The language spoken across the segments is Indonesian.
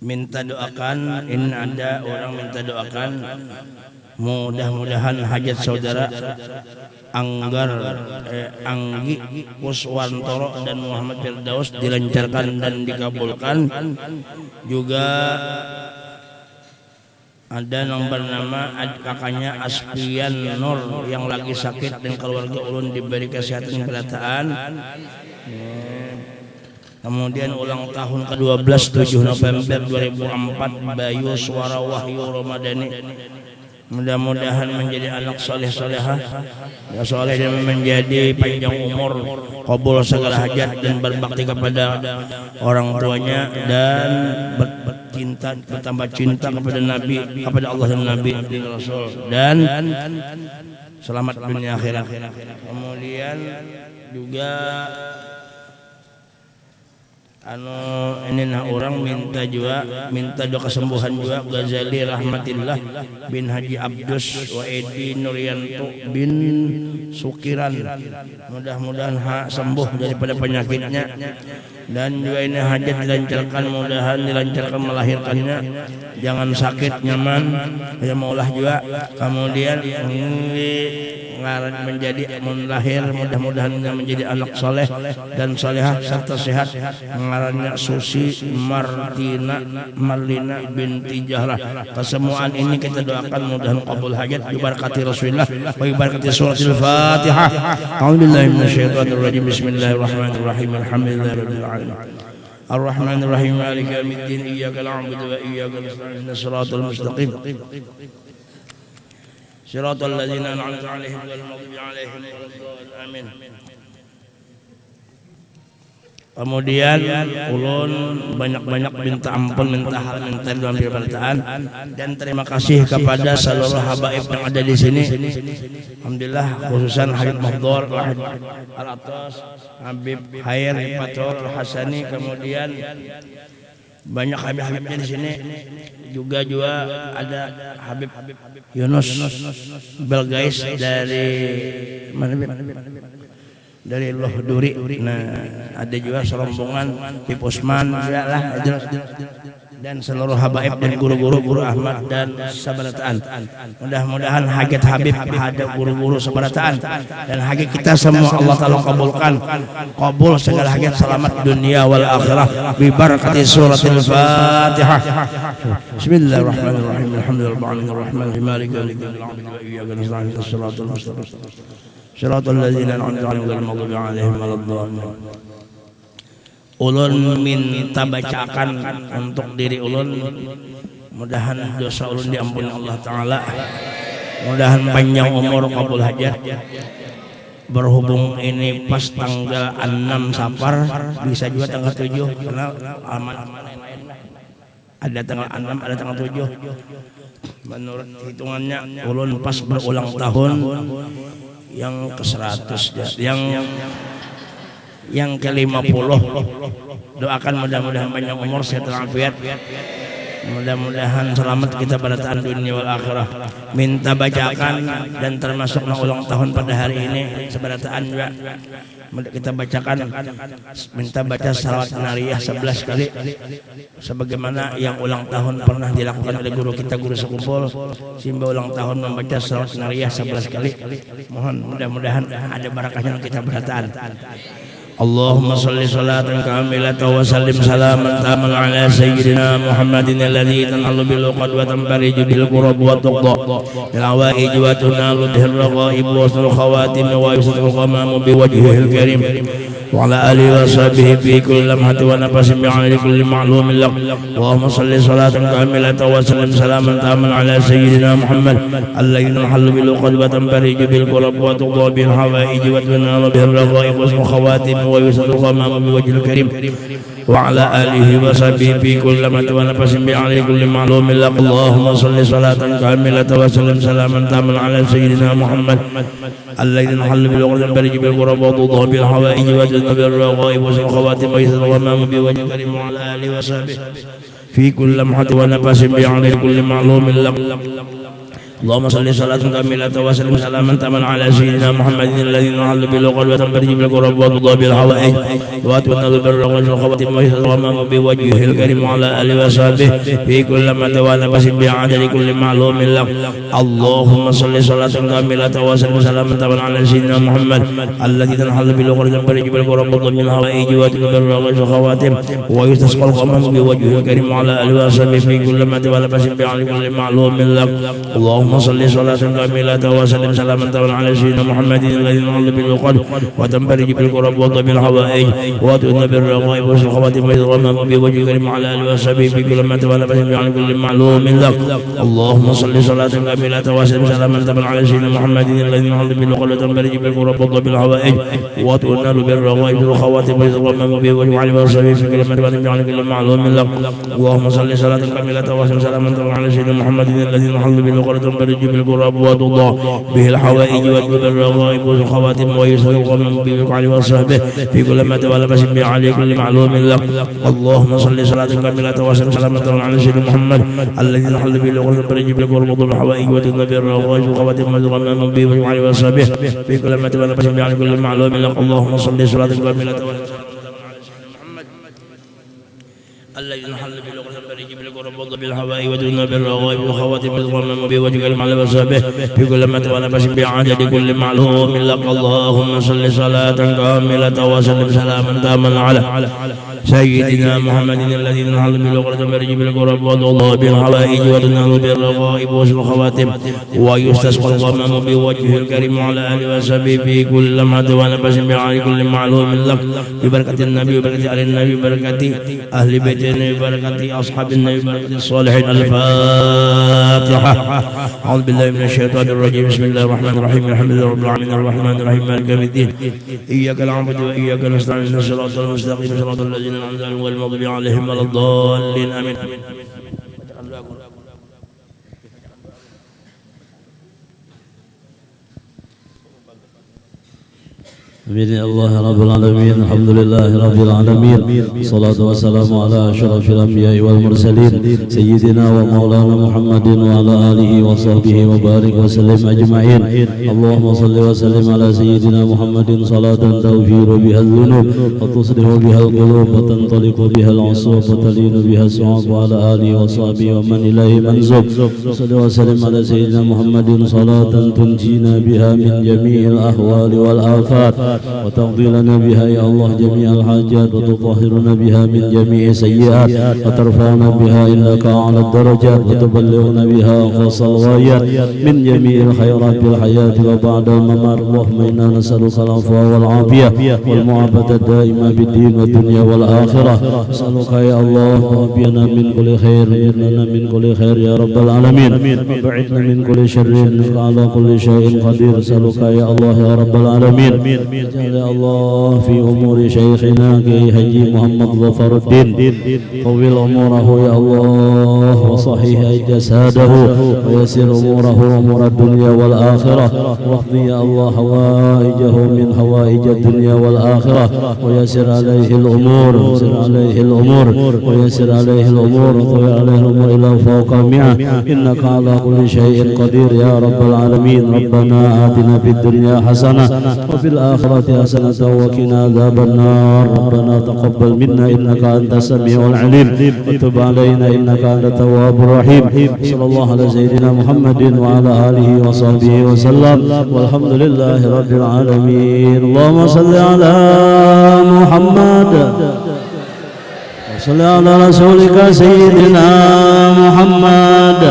minta doakan, ini ada orang minta doakan mudah-mudahan hajat saudara Anggi Kuswantoro dan Muhammad Firdaus dilancarkan dan dikabulkan. Juga ada yang bernama kakaknya Aspian Nur yang lagi sakit dan keluarga ulun diberi kesehatan berataan. Kemudian ulang tahun ke-12 7 November 2004 Bayu Suara Wahyu Ramadhani. Mudah-mudahan menjadi anak soleh-solehah, ya soleh dan menjadi panjang umur, qabul segala hajat dan berbakti kepada orang tuanya dan bertambah cinta kepada Nabi, kepada Allah dan Nabi dan Rasul, dan selamat dunia akhirat. Kemudian juga ini orang minta doa kesembuhan juga Ghazali Rahmatillah bin Haji Abdus wa Edi Nuryanto bin Sukiran, mudah-mudahan sembuh daripada penyakitnya dan juga ini hajat dilancarkan, mudahan dilancarkan melahirkannya, jangan sakit, nyaman ya maulah juga. Kemudian menjadi lahir, mudah-mudahan menjadi anak soleh dan solehah serta sehat. Ngarannya Susi Marlina binti Jahrah. Kesemuaan ini kita doakan mudahan qabul hajat bibarakati Rasulullah wa bibarakati suratul Fatihah. A'udzubillahi minasyaitonir rajim. Bismillahirrahmanirrahim. Alhamdulillahirabbil alamin. Ar-Rahmanir-Rahim. Maliki yaumiddin. Iyyaka na'budu wa iyyaka nasta'in. Shiratal mustaqim. Shiratal ladzina an'amta 'alaihim ghairil maghdubi 'alaihim waladdallin. Amin. Kemudian ulun banyak-banyak minta ampun, minta hal, minta dalam pemberitaan dan terima kasih kepada seluruh habaib yang ada di sini. Alhamdulillah, khususan Habib Mahdhur Al-Atas, Habib Khair Pator Hasani, kemudian banyak habib-habibnya di sini. Juga ada Habib Yunus Belgais dari mana? Dari Loh Duri. Nah, ada juga serombongan Pip Usman dan seluruh habaib dan guru-guru Ahmad dan sabarataan. Mudah-mudahan hajat Habib, hajat guru-guru sabarataan dan hajat kita semua Allah Ta'ala kabulkan. Qabul segala hajat, selamat dunia wal akhirah bi barakati suratul Fatihah. Bismillahirrahmanirrahim. Alhamdulillahirabbil alamin. Maliki yaumiddin. Wa iyyaka nasta'in. Shiratal mustaqim. Shiratal ladzina an'amta 'alaihim ghairil maghdubi 'alaihim waladdallin. Ulun minta bacakan untuk diri ulun, mudahan dosa ulun diampuni Allah Ta'ala, mudahan panjang umur, qabul hajat. Berhubung ini pas tanggal 6 Safar, bisa juga tanggal 7 karena aman-aman lain lah. Ada tanggal 6, ada tanggal 7. Menurut hitungannya ulun pas berulang tahun yang ke-100, yang ke-50. Doakan mudah-mudahan panjang umur, sehat walafiat, mudah-mudahan selamat kita pada tahun dunia wal akhirah. Minta bacakan dan termasuk ulang tahun pada hari ini seberataan juga kita bacakan, minta baca salawat nariyah 11 kali sebagaimana yang ulang tahun pernah dilakukan oleh guru kita, guru sekumpul Simba ulang tahun membaca salawat nariyah 11 kali. Mohon mudah-mudahan ada barakahnya kita berataan. Allahumma salli salatan kamilatan wa sallim salaman taman ala sayyidina Muhammadin alladhi tanhalu bil qadwatan bariju bil qurab wa tuqda bil awaij wa tunalu bihir raghaib wa sul khawatim wa yusul qamamu bi wajhihil karim wa ala alihi wa sahbihi fi kulli lamhati wa nafasin bi ali kulli ma'lumin lak. Allahumma salli salatan kamilatan wa sallim salaman taman ala sayyidina Muhammad alladhi tanhalu bil qadwatan bariju bil qurab wa tuqda bil awaij wa tunalu bihir raghaib wa sul khawatim wa yusallu qamamu bi wajhil karim wa ala alihi wa sahbihi fi kulli lamhatin wa nafasin bi ali kulli ma'lumin lak. Allahumma salli salatan kamilatan wa sallim salaman taman ala sayyidina Muhammad alladhi tanhalu bil qadwatan bariju bil qurab wa tuqda bil hawaij wa tunalu bil raghaib wa sul khawatim wa yusallu qamamu bi wajhil karim wa ala alihi wa sahbihi fi kulli lamhatin wa nafasin bi ali kulli ma'lumin lak. اللهم صل صلاة كاملة وسلم سلاما تاما على سيدنا محمد الذي نحل بالعقل وتنفرج بالكرب وتضى بالحوائج وتنال بالرغم والخواتم ويتضمن بوجهه الكريم وعلى آله وصحبه في كل ما توالى بس بعدد كل معلوم لك. اللهم صل صلاة كاملة وسلم سلاما تاما على سيدنا محمد الذي تنحل بالعقل وتنفرج بالكرب وتضى بالحوائج وتنال بالرغم والخواتم ويستسقى الغمام بوجهه الكريم وعلى آله وصحبه في كل ما توالى بس بعدد كل معلوم لك. اللهم صل صلاة كاملة وسلم سلاما تاما على سيدنا محمد الذي نحل بالعقل وتنفرج بالكرب وتضى بالحوائج وتنال بالرغائب والخواتم ويتضمن بوجهه الكريم وعلى آله وصحبه في كل ما توالى بس بعدد كل معلوم لك. اللهم صل صلاة كاملة وسلم سلاما تاما على سيدنا محمد الذي نحل بالعقل وتنفرج بالكرب وتضى بالحوائج وتنال بالرغائب والخواتم ويتضمن بوجهه الكريم وصحبه في كل ما توالى بعدد كل معلوم لك. اللهم صل صلاة كاملة وسلم سلاما تاما على سيدنا محمد الذي نحل بالعقل وتنفرج بالكرب وتضى به الحوائج وتنال بالرغائب والخواتم ويتضمن بوجهه الكريم وصحبه في كل ما توالى بس بعدد كل معلوم لك. اللهم صل صلاة كاملة وسلم سلاما تاما على سيدنا محمد الذي نحل بالعقل وتنفرج بالكرب وتضى بالحوائج وتنال بالرغائب والخواتم ويتضمن بوجهه الكريم وصحبه في كل ما توالى بس بعدد كل معلوم لك. اللهم صل صلاة كاملة الذي نحل بالعقل وتنفرج بالكرب وتضى بالحوائج وتنال بالرغائب والخواتم ويتضمن بوجهه الكريم وصحبه في كل ما توالى بس بعدد كل معلوم لك. اللهم صل صلاة كاملة وسلم سلاما تاما على سيدنا محمد الذي نحل بالعقل وتنفرج بالكرب وتضى بالحوائج وتنال بالرغائب والخواتم ويستسقى الغمام بوجهه الكريم وعلى آله وصحبه في كل ما توالى بس بعدد كل معلوم لك. ببركة النبي وبركة آل النبي وبركة أهل بيت النبي وبركة أصحاب النبي وبركة الصالحين. الفاتحة. أعوذ بالله من الشيطان الرجيم. بسم الله الرحمن الرحيم. الحمد لله رب العالمين الرحمن الرحيم مالك يوم الدين إياك نعبد وإياك نستعين اهدنا الصراط المستقيم صراط الذين أنعمت عليهم غير المغضوب عليهم ولا الضالين آمين. بسم الله رب العالمين. الحمد لله رب العالمين. الصلاة والسلام على أشرف الأنبياء والمرسلين سيدنا ومولانا محمد وعلى آله وصحبه وبارك وسلم أجمعين. اللهم صل وسلم على سيدنا محمد صلاة تغفر بها الذنوب وتصلح بها القلوب وتنطلق بها العصوب وتلين بها الصعاب وعلى آله وصحبه ومن إليه منسوب. صل وسلم على سيدنا محمد صلاة تنجينا بها من جميع الأهوال والآفات وتقضي لنا بها يا الله جميع الحاجات وتطهرنا بها من جميع السيئات وترفعنا بها إنك أعلى الدرجات وتبلغنا بها أقصى الغايات من جميع الخيرات في الحياة وبعد الممات. اللهم إنا نسألك العفو والعافية والمعافاة الدائمة بالدين والدنيا والآخرة. نسألك يا الله وعافينا من كل خير وإننا من كل خير يا رب العالمين وبعدنا من كل شر إنك على كل شيء قدير. نسألك يا الله يا رب العالمين اجعل يا الله في أمور شيخنا كي حجي محمد ظفر الدين طول أموره يا الله وصحيح جساده ويسر أموره أمور الدنيا والآخرة واقضي يا الله حوائجه من حوائج الدنيا والآخرة ويسر عليه الأمور ويسر عليه الأمور وطوي عليه الأمور إلى فوق 100 إنك على كل شيء قدير يا رب العالمين. ربنا آتنا في الدنيا حسنة وفي الآخرة حسنة وقنا عذاب النار. ربنا تقبل منا إنك أنت السميع العليم وتب علينا إنك أنت التواب الرحيم. صلى الله على سيدنا محمد وعلى آله وصحبه وسلم والحمد لله رب العالمين. اللهم صل على محمد وصل على رسولك سيدنا محمد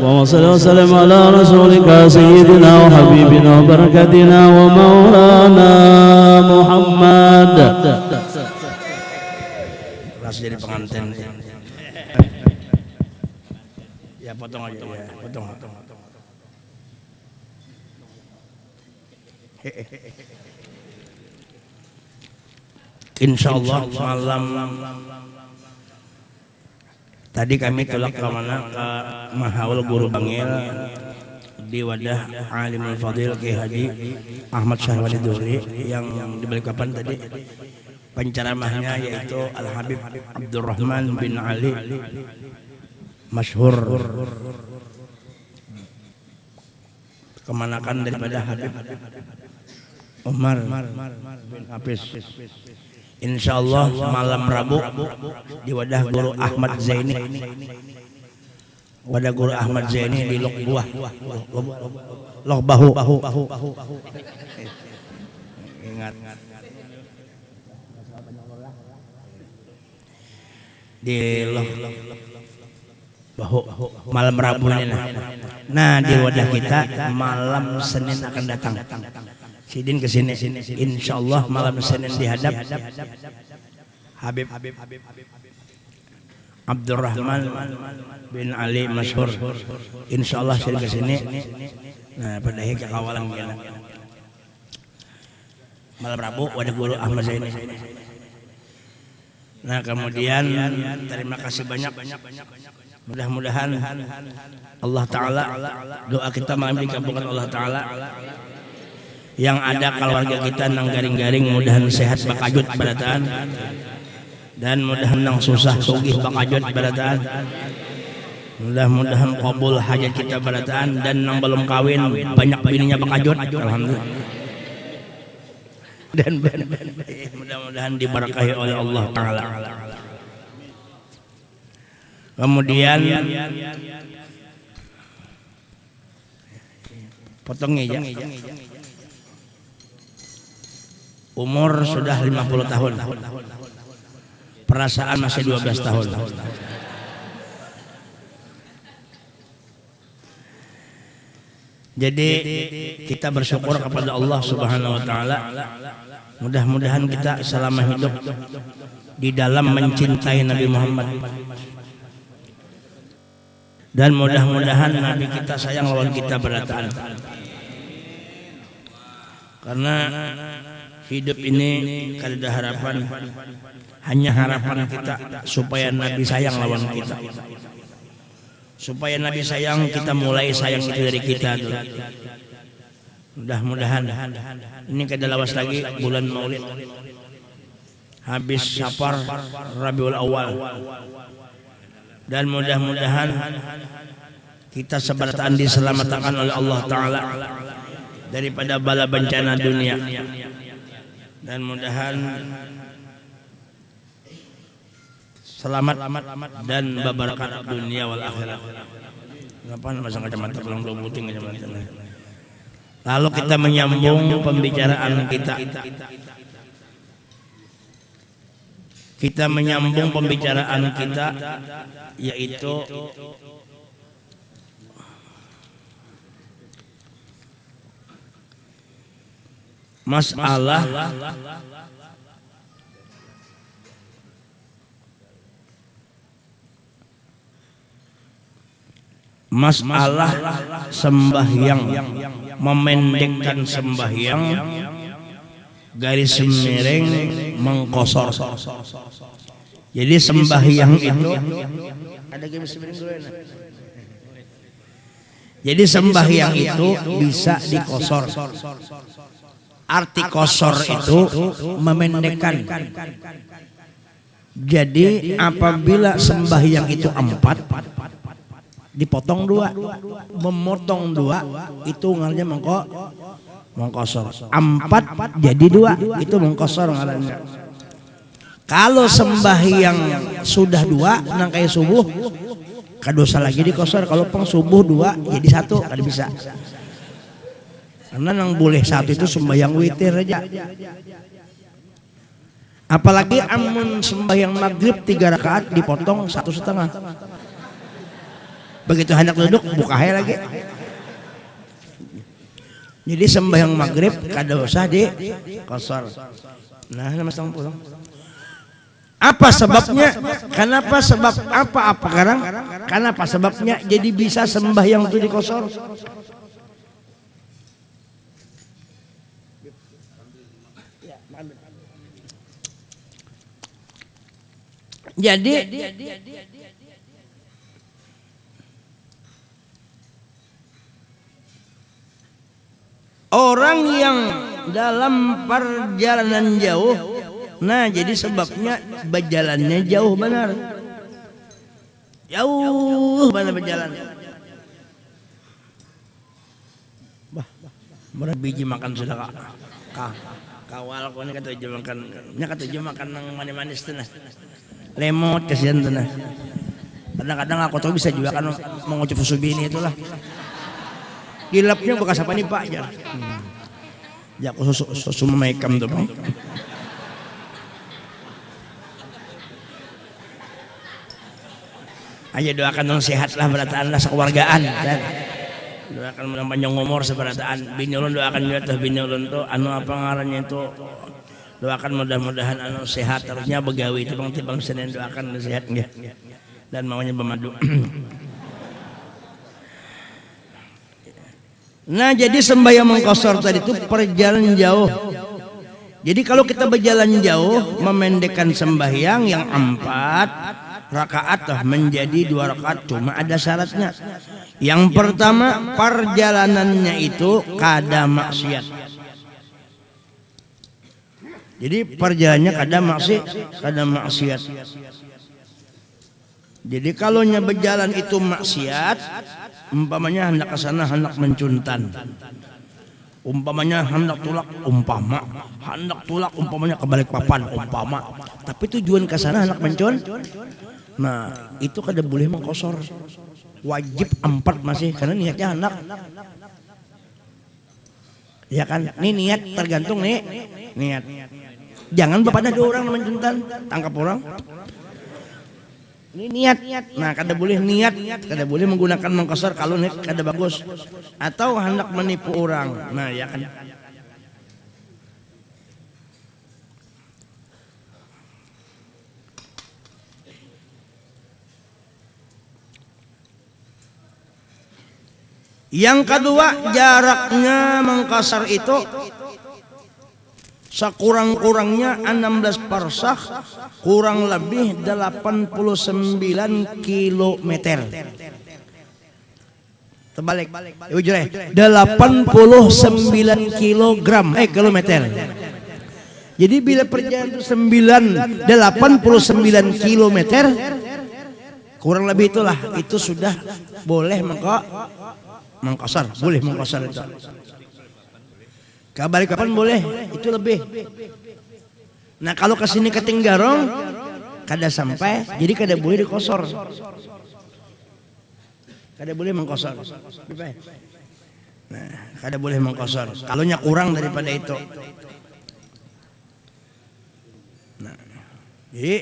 وصل وسلم على رسولك سيدنا وحبيبنا وبركتنا ومولانا محمد. Ras jadi pengantin. Ya potong aja ya, potong. Insyaallah malam tadi kami kelak ke mana, ke Mahaul Guru Bangil di wadah Alimul Fadil Ki Haji Ahmad Syahwali Duri yang diberi kapan tadi penceramahnya yaitu Al Habib Abdurrahman bin Ali masyhur kemanakan daripada Habib Umar bin Hafiz. Insyaallah malam Rabu di wadah Guru Ahmad Zaini. Wadah Guru Ahmad Zaini di Lok Buah. Lok Bahu. Ingat. Di Lok Bahu malam Rabu ini. Nah, di wadah kita malam Senin akan datang. Sidin ke sini. Insyaallah malam Senin dihadap Habib Abdurrahman bin Ali Masyhur. Insyaallah Sidin ke sini. Nah, pada hari kawalan kita. Malam Rabu wadah Guru Ahmad Zaini. Nah, kemudian terima kasih banyak. Mudah-mudahan Allah Ta'ala doa kita malam dikabulkan Allah Ta'ala. Yang ada keluarga kita nang garing-garing mudahan sehat bakajut barataan, dan mudahan nang susah sugih bakajut barataan, mudah-mudahan kabul hajat kita barataan, dan nang belum kawin banyak bininya bakajut alhamdulillah, dan mudah-mudahan diberkahi oleh Allah Ta'ala. Kemudian potongnya ya. Umur sudah 50 tahun. Perasaan masih 12 tahun. Jadi kita bersyukur kepada Allah Subhanahu wa taala. Mudah-mudahan kita selama hidup di dalam mencintai Nabi Muhammad. Dan mudah-mudahan Nabi kita sayang lawan kita berataan. Karena hidup ini kada harapan, hanya harapan kita supaya Nabi sayang lawan kita. Supaya Nabi sayang, kita mulai sayang itu dari kita dulu. Mudah-mudahan ini kada lawas lagi bulan Maulid. Habis Safar Rabiul Awal. Dan mudah-mudahan kita seberataan diselamatkan oleh Allah Ta'ala daripada bala bencana dunia. Dan mudahan selamat dan berkah dunia wal akhirat. Ngapain masang kacamata pulang dua puting kacamata. Lalu kita menyambung pembicaraan kita. Kita menyambung pembicaraan kita, yaitu masalah sembahyang, memendekkan sembahyang, garis miring mengkosor. Jadi sembahyang itu ada garis miring dulu ya. Jadi sembahyang itu bisa dikosor. Arti kosor itu memendekkan. Jadi apabila sembahyang itu 4 dipotong 2, memotong 2 itu ngarannya mengkosor. 4 jadi 2 itu mengkosor ngarannya. Kalau sembahyang sudah 2 nang kayak subuh kadosa lagi dikosor. Kalau peng subuh 2 jadi 1 kada bisa. Karena yang boleh 1 itu sembahyang witir aja. Apalagi amun sembahyang maghrib 3 rakaat dipotong 1,5. Begitu hendak duduk buka air lagi. Jadi sembahyang maghrib kada usah dikosor. Nah, nama sang pulang. Apa sebabnya? Kenapa sebab apa sekarang? Kenapa sebabnya jadi bisa sembahyang itu dikosor? Jadi orang yang dalam perjalanan jauh, nah jadi sebabnya berjalannya jauh benar. Jauh benar berjalan. Bah. Murah biji makan sudah kawal ko ni katuju makan nya katuju makan ng manis-manis teh nah. Lemot kasihan teh nah. Kadang-kadang aku tuh bisa juga kan mengucap subini itulah. Dilapnya bekas apa nih Pak ya. Ya aku susu memakam tuh Pak. Aja doakan dong sehat lah berataan lah sekeluargaan dan doakan panjang umur seberataan binyulun doakan juga tuh binyulun tuh anu apa ngarannya itu doakan mudah-mudahan anu sehat terusnya begawi itu bang tibang Senin doakan sehat nggih dan maunya bermadu. Nah jadi sembahyang mengqashar tadi itu perjalanan jauh. Jadi kalau kita berjalan jauh memendekkan sembahyang yang 4 rakaat menjadi 2 rakaat, cuma ada syaratnya. Yang pertama perjalanannya itu kada maksiat. Jadi perjalanannya kada maksiat. Jadi kalau nya berjalan itu maksiat, umpamanya hendak ke sana hendak mencuntan. Umpamanya hendak tulak umpamanya ke Balikpapan umpama. Tapi tujuan ke sana hendak mencun. Nah, itu kada boleh mengqashar. Wajib 4 masih karena niatnya hendak. Ya kan? Ini niat tergantung nih. Niat. Jangan bapak ada orang mencuntan, tangkap orang. Ini niat. Nah, kada boleh niat, kada boleh menggunakan mengqashar kalau niat kada bagus. Atau hendak menipu orang. Nah, ya kan. Yang kedua, jaraknya mengqashar itu sekurang-kurangnya 16 parsakh, kurang lebih 89 kilometer. Terbalik. 89 kilometer. Jadi bila perjalanan itu 89 kilometer, kurang lebih itulah, itu sudah boleh mengqashar, boleh mengqashar itu. Ke Balikpapan boleh, itu lebih. Nah kalau ke sini ke Tinggarong kada sampai, jadi kada boleh diqashar. Kada boleh mengqashar. Nah, kada boleh mengqashar. Kalau nya kurang daripada itu. Nah, jadi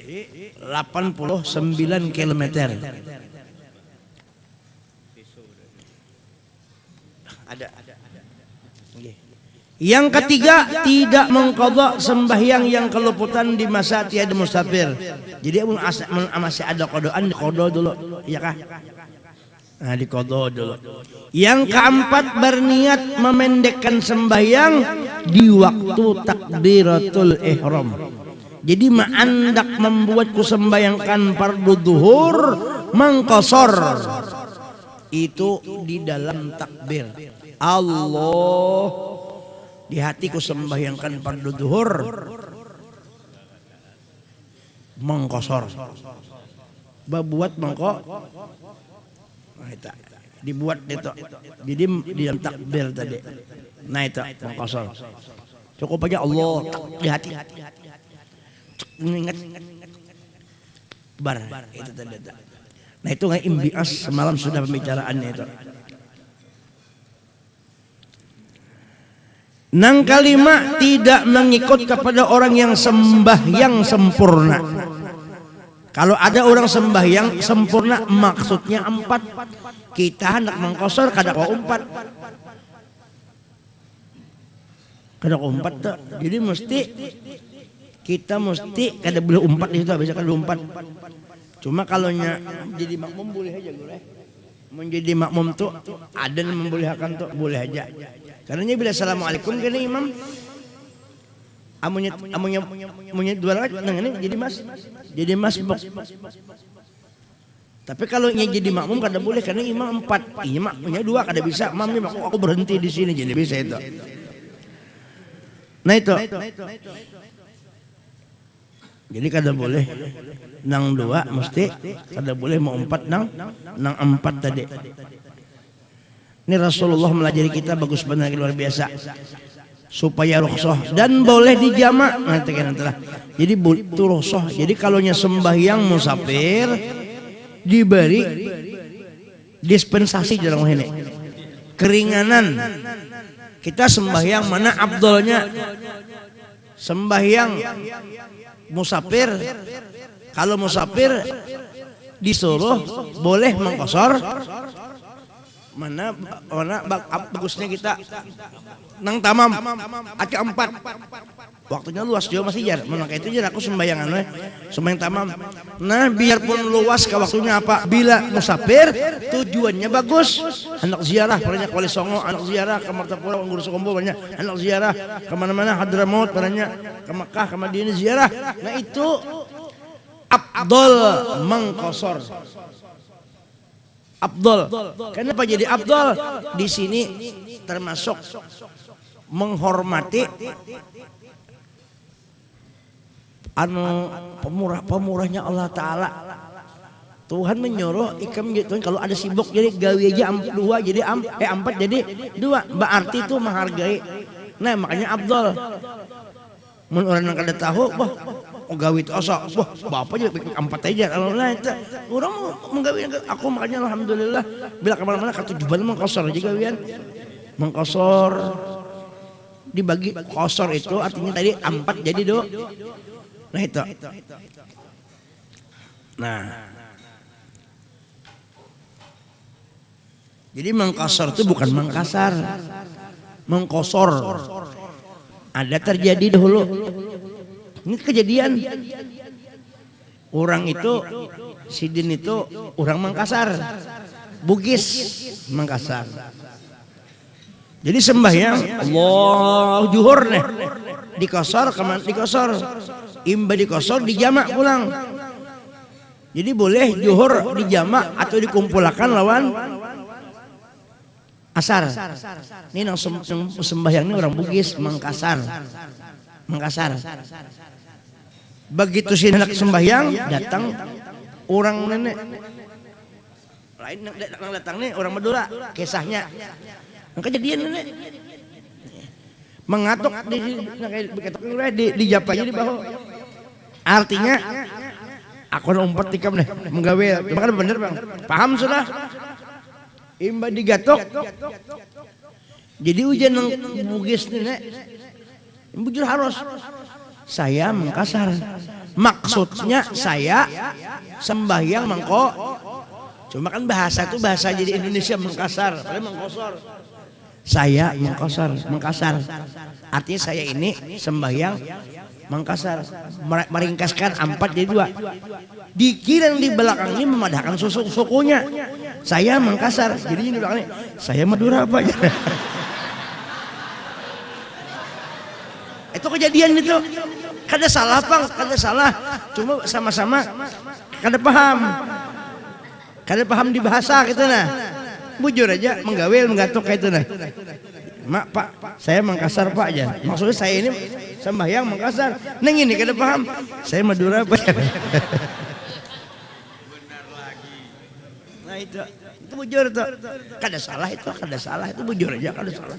89 kilometer. Ada. Yang ketiga, tidak mengqadha sembahyang yang keluputan di masa tiada musafir. Jadi masih ada qadaan, diqadha dulu, iya kah? Nah, diqadha dulu. Yang keempat, berniat memendekkan sembahyang di waktu takbiratul ihram. Jadi ma'andak membuatku sembayangkan fardu zuhur mengqashar. Itu di dalam takbir. Allah, di hatiku sembahyangkan fardu zuhur mengqashar. Babuat mengko dibuat itu. Jadi di dalam takbir tadi. Nah itu mengqashar. Cukup aja Allah di hati. Ingat bar itu tadi. Nah itu nggak imbias, semalam sudah pembicaraannya itu. Nang kelima, tidak mengikut kepada orang yang sembahyang sempurna. Kalau ada orang sembahyang sempurna, maksudnya 4. Kita hendak mengqashar kada kau 4. Kada kau 4 tuh. Jadi kita mesti kada boleh 4 di situ, bisa kada 4. Cuma kalau nya jadi makmum boleh aja boleh. Menjadi makmum tuh ada yang membolehkan tuh boleh aja. Karena bila assalamualaikum kena imam amunya 2 rakaat nang ini jadi masbuk. Tapi kalau nya jadi makmum kada boleh karena imam 4. Iya makmumnya 2 kada bisa. Imamnya aku berhenti di sini jadi bisa itu. Nah itu. Jadi kada boleh nang 2 mesti kada boleh mau 4 nang 4 tadi. Ini Rasulullah melajari kita bagus benar luar biasa. Supaya rukhsah dan boleh dijamak nanti kan telah. Jadi itu rukhsah. Jadi kalau sembahyang musafir diberi dispensasi dalam ini. Keringanan. Kita sembahyang mana afdolnya? Sembahyang musafir. Kalau musafir disuruh boleh mengqasar. Mana bagusnya kita nang tamam acak 4 waktunya luas jauh masih jar maka itu jar aku sembayangan sembahyang tamam. Nah biarpun luas ke waktunya apa bila musafir tujuannya bagus, anak ziarah banyak wali songo, anak ziarah ke Martapura Guru Sukombo banyak, anak ziarah kemana-mana Hadramaut banyak, ke Mekah ke Madinah ziarah. Nah itu afdol mengqasar. Afdol. Kenapa jadi afdol? Di sini termasuk menghormati pemurahnya Allah Ta'ala. Tuhan menyuruh ikam gitu. Kalau ada sibuk jadi gawi aja 2 jadi 4 jadi 2. Berarti itu menghargai. Nah makanya afdol. Mun orang kada tahu, wah gawi itu osok, wah bapak aja 4 aja. Kalau lah itu orang menggawi aku makanya alhamdulillah bila kemana-mana ketujuan mengqasar aja gawian. Mengqasar dibagi qasar itu artinya tadi 4 jadi 2. Nah itu. Nah. Jadi mengqasar itu bukan mengkasar. Mengqasar. Ada terjadi dahulu. Ini kejadian. Orang itu Sidin itu orang Mangkasar. Bugis Mangkasar. Jadi sembahyang Allah juhur nih. Dikosor keman dikosor. Imba dikosor dijamak pulang. Jadi boleh juhur dijamak atau dikumpulkan lawan asar. Ini nang sembahyang ini orang Bugis Mangkasar. Mangkasar. Begitu si hendak sembahyang datang orang nenek. Lain datang nih orang Madura kisahnya. Kejadian nenek. Mengatuk di japanya di bawah. Artinya aku umpet tikam nih menggawe. Makanya bener Bang. Paham sudah? Imba digatok. Jadi hujan nang Bugis nenek. Bujur harus. Saya Mangkasar. Maksudnya saya sembahyang mangko. Cuma kan bahasa itu bahasa jadi Indonesia Mangkasar. Padahal Mangkosor. Saya Mangkasar. Artinya saya ini sembahyang Mangkasar. Meringkaskan 4 jadi 2. Dikira di belakang ini memadahkan sukunya. Saya Mangkasar. Jadi di belakang ini saya Madura apa ya? Itu kejadian itu. Kada salah Bang, kada salah. Cuma sama-sama kada paham. Kada paham di bahasa gitu nah. Bujur aja menggawil menggatuk kayak itu nah. Mak Pak, saya Mangkasar Pak aja. Maksudnya saya ini sembahyang Mangkasar. Neng ini kada paham. Saya Madura Pak. Nah itu bujur tuh. Kada salah itu bujur aja kada salah.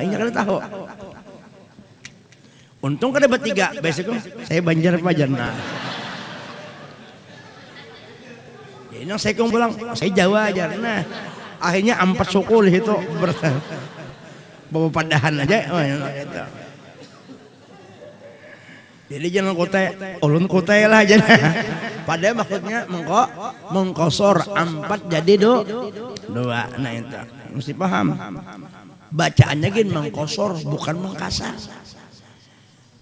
Ini kada tahu. Untung kada bertiga, besok saya Banjar Pajar. Nah. Jadi nang saya pulang, saya Jawa aja. Nah, akhirnya 4 suku itu bawa padahan aja. Oh, gitu. Jadi jangan kota, ulun kota lah aja. Padahal maksudnya mengkosor 4 jadi 2. Nah itu mesti paham. Bacaannya gini mengkosor bukan mengkasar.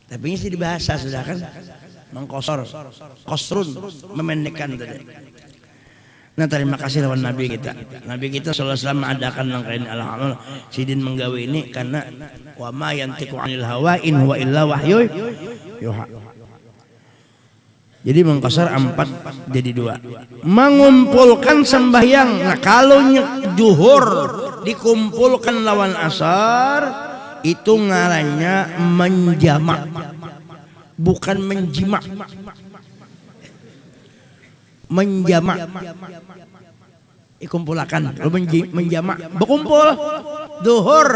Tapi ini sih dibahasa sudah kan mengkosor, kosrun memendekkan tadi. Nah terima kasih lawan Nabi kita. Nabi kita sallallahu alaihi wasallam adakan nangkain al-amal sidin menggawe ini karena wa ma yantiqu 'anil hawa in huwa illa wahyu yuha. Jadi mengkosor 4 jadi 2. Mengumpulkan sembahyang. Nah kalau zuhur dikumpulkan lawan asar itu ngarannya menjamak, bukan menjimak. Menjamak. ikumpulakan menjamak berkumpul. Zuhur,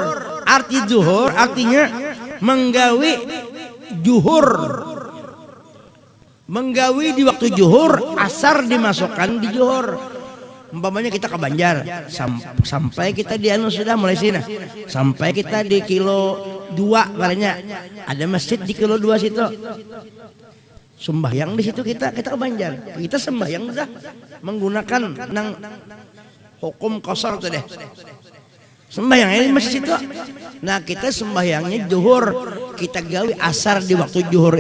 arti zuhur artinya menggawi juhur, menggawi di waktu juhur, asar dimasukkan di juhur. Umpamanya kita ke Banjar sampai kita di anu sudah mulai sini sampai kita di kilo 2 barangnya ada masjid di kilo 2 situ, sembahyang di situ kita ke Banjar, kita sembahyang sudah menggunakan nang hukum kosor tuh deh, sembahyangnya di masjid itu. Nah kita sembahyangnya zuhur, kita gawe asar di waktu zuhur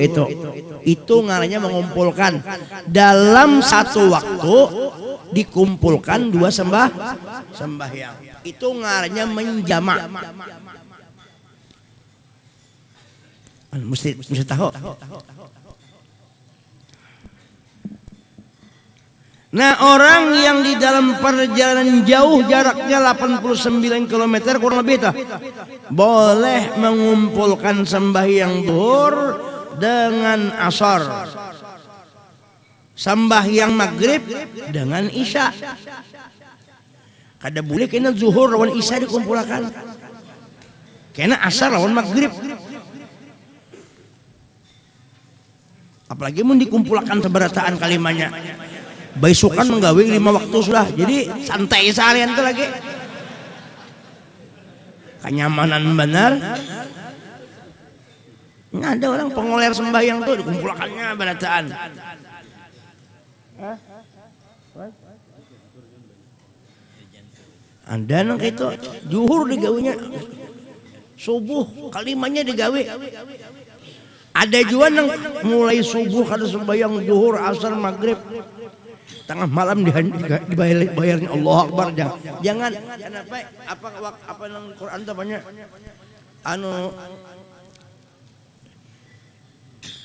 itu ngaranya mengumpulkan dalam satu waktu, dikumpulkan 2 sembahyang, itu ngaranya menjamak. Mesti tahu. Nah orang yang di dalam perjalanan jauh jaraknya 89 km kurang lebih itu boleh mengumpulkan sembahyang zuhur dengan asar, sembahyang maghrib dengan isya. Kada boleh kena zuhur lawan isya dikumpulkan, kena asar lawan maghrib. Apalagi mun dikumpulkan seberataan kalimanya. Baisukan menggawe 5 waktu sudah, jadi santai seharian itu lagi. Kenyamanan benar. Nggak ada orang pengoler sembahyang tuh dikumpulkannya berataan. Ada nang itu zuhur digawenya, subuh kalimanya digawe. Ada juga nang mulai subuh kada sembahyang zuhur, asar, maghrib. Tengah malam dibayarnya Allah Akbar. Jangan apa nang Quran tuh banyak anu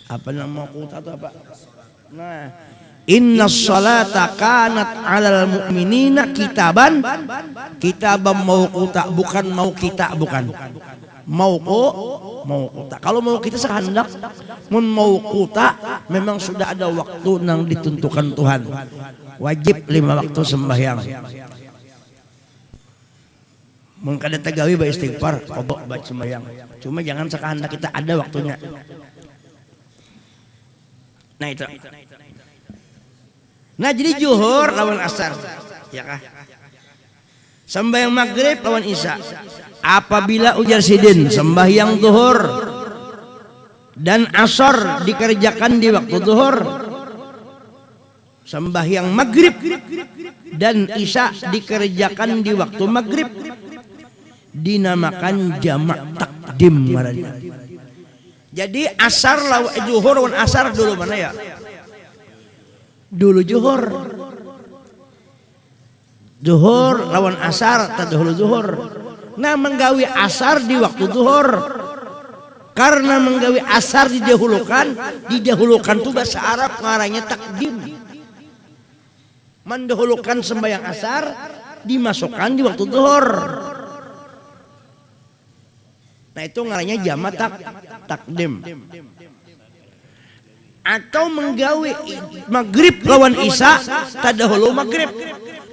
apa nang mau kuta atau apa. Nah, innas salata kanat 'alal mu'minina kitaban mauquta, bukan mau kita, bukan mauquta. Kalau mau kita sekehendak, mun mauquta memang sudah ada waktu nang ditentukan Tuhan. Wajib 5 waktu sembahyang. Mun kada tagawi ba istighfar, qodok ba sembahyang. Cuma jangan sekehendak kita, ada waktunya. Nah itu. Nah jadi zuhur lawan asar, ya kah? Sembahyang maghrib lawan isya. Apabila ujar sidin sembahyang zuhur dan asar dikerjakan di waktu zuhur, sembahyang maghrib dan isya dikerjakan di waktu maghrib, dinamakan jamak takdim maranya. Jadi asar lawan zuhur lawan asar dulu mana ya? Dulu zuhur. Zuhur lawan asar tadahulu zuhur. Nah menggawi asar di waktu zuhur, karena menggawi asar didahulukan tuh bahasa Arab ngaranya takdim. Mendahulukan sembahyang asar dimasukkan di waktu zuhur. Nah itu ngaranya jamak takdim. Atau menggawi maghrib lawan isya tadahulu maghrib,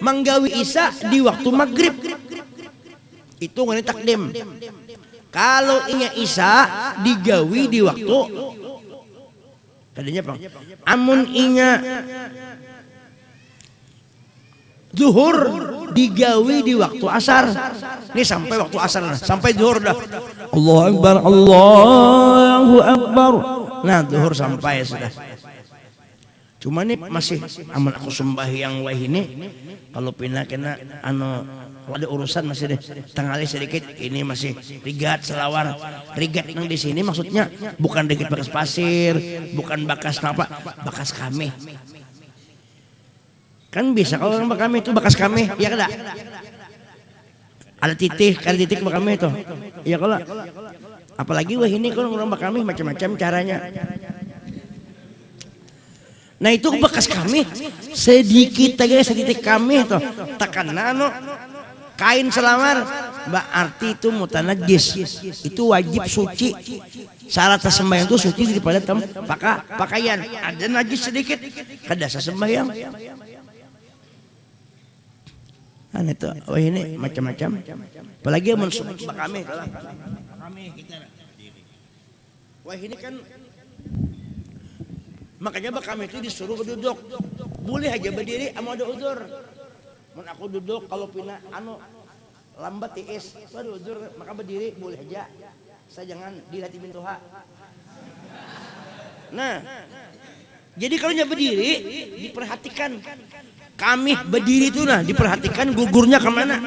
menggawi isya di waktu maghrib, itu ngaranya takdim. Kalau inya isya digawi di waktu tadinya apa? Amun inya zuhur digawi di waktu asar. Ini sampai waktu asar, sampai zuhur dah. Allahu Akbar, Allahu Akbar. Nah zuhur sampai sudah. Cuma nih masih aman aku sembahyang wah ini, kalau pindah kena anu ada urusan masih deh tanggali sedikit, ini masih rigat selawar. Rigat yang di sini maksudnya bukan rigat bekas pasir, bukan bekas apa, bekas kami. Kan bisa kalau orang kami itu bekas kami, ya kada? Ada titik kami itu. Ya kalau apalagi wah ini kalau orang kami macam-macam caranya. Nah itu bekas kami sedikit aja, sedikit kami tuh tekan nano kain selawar, berarti itu mutanajis, itu wajib suci. Syarat sembahyang itu suci daripada pakaian. Ada najis sedikit kada sembahyang. itu oh ini macam-macam apalagi yang mensupport kami kita wah ini kan makanya kami itu disuruh duduk boleh aja berdiri ama ada udur mun aku duduk kalau pina lambat tiis baru udur maka berdiri boleh aja saya jangan dilihat pintu ha nah jadi kalau berdiri diperhatikan kami berdiri itu nah diperhatikan gugurnya kemana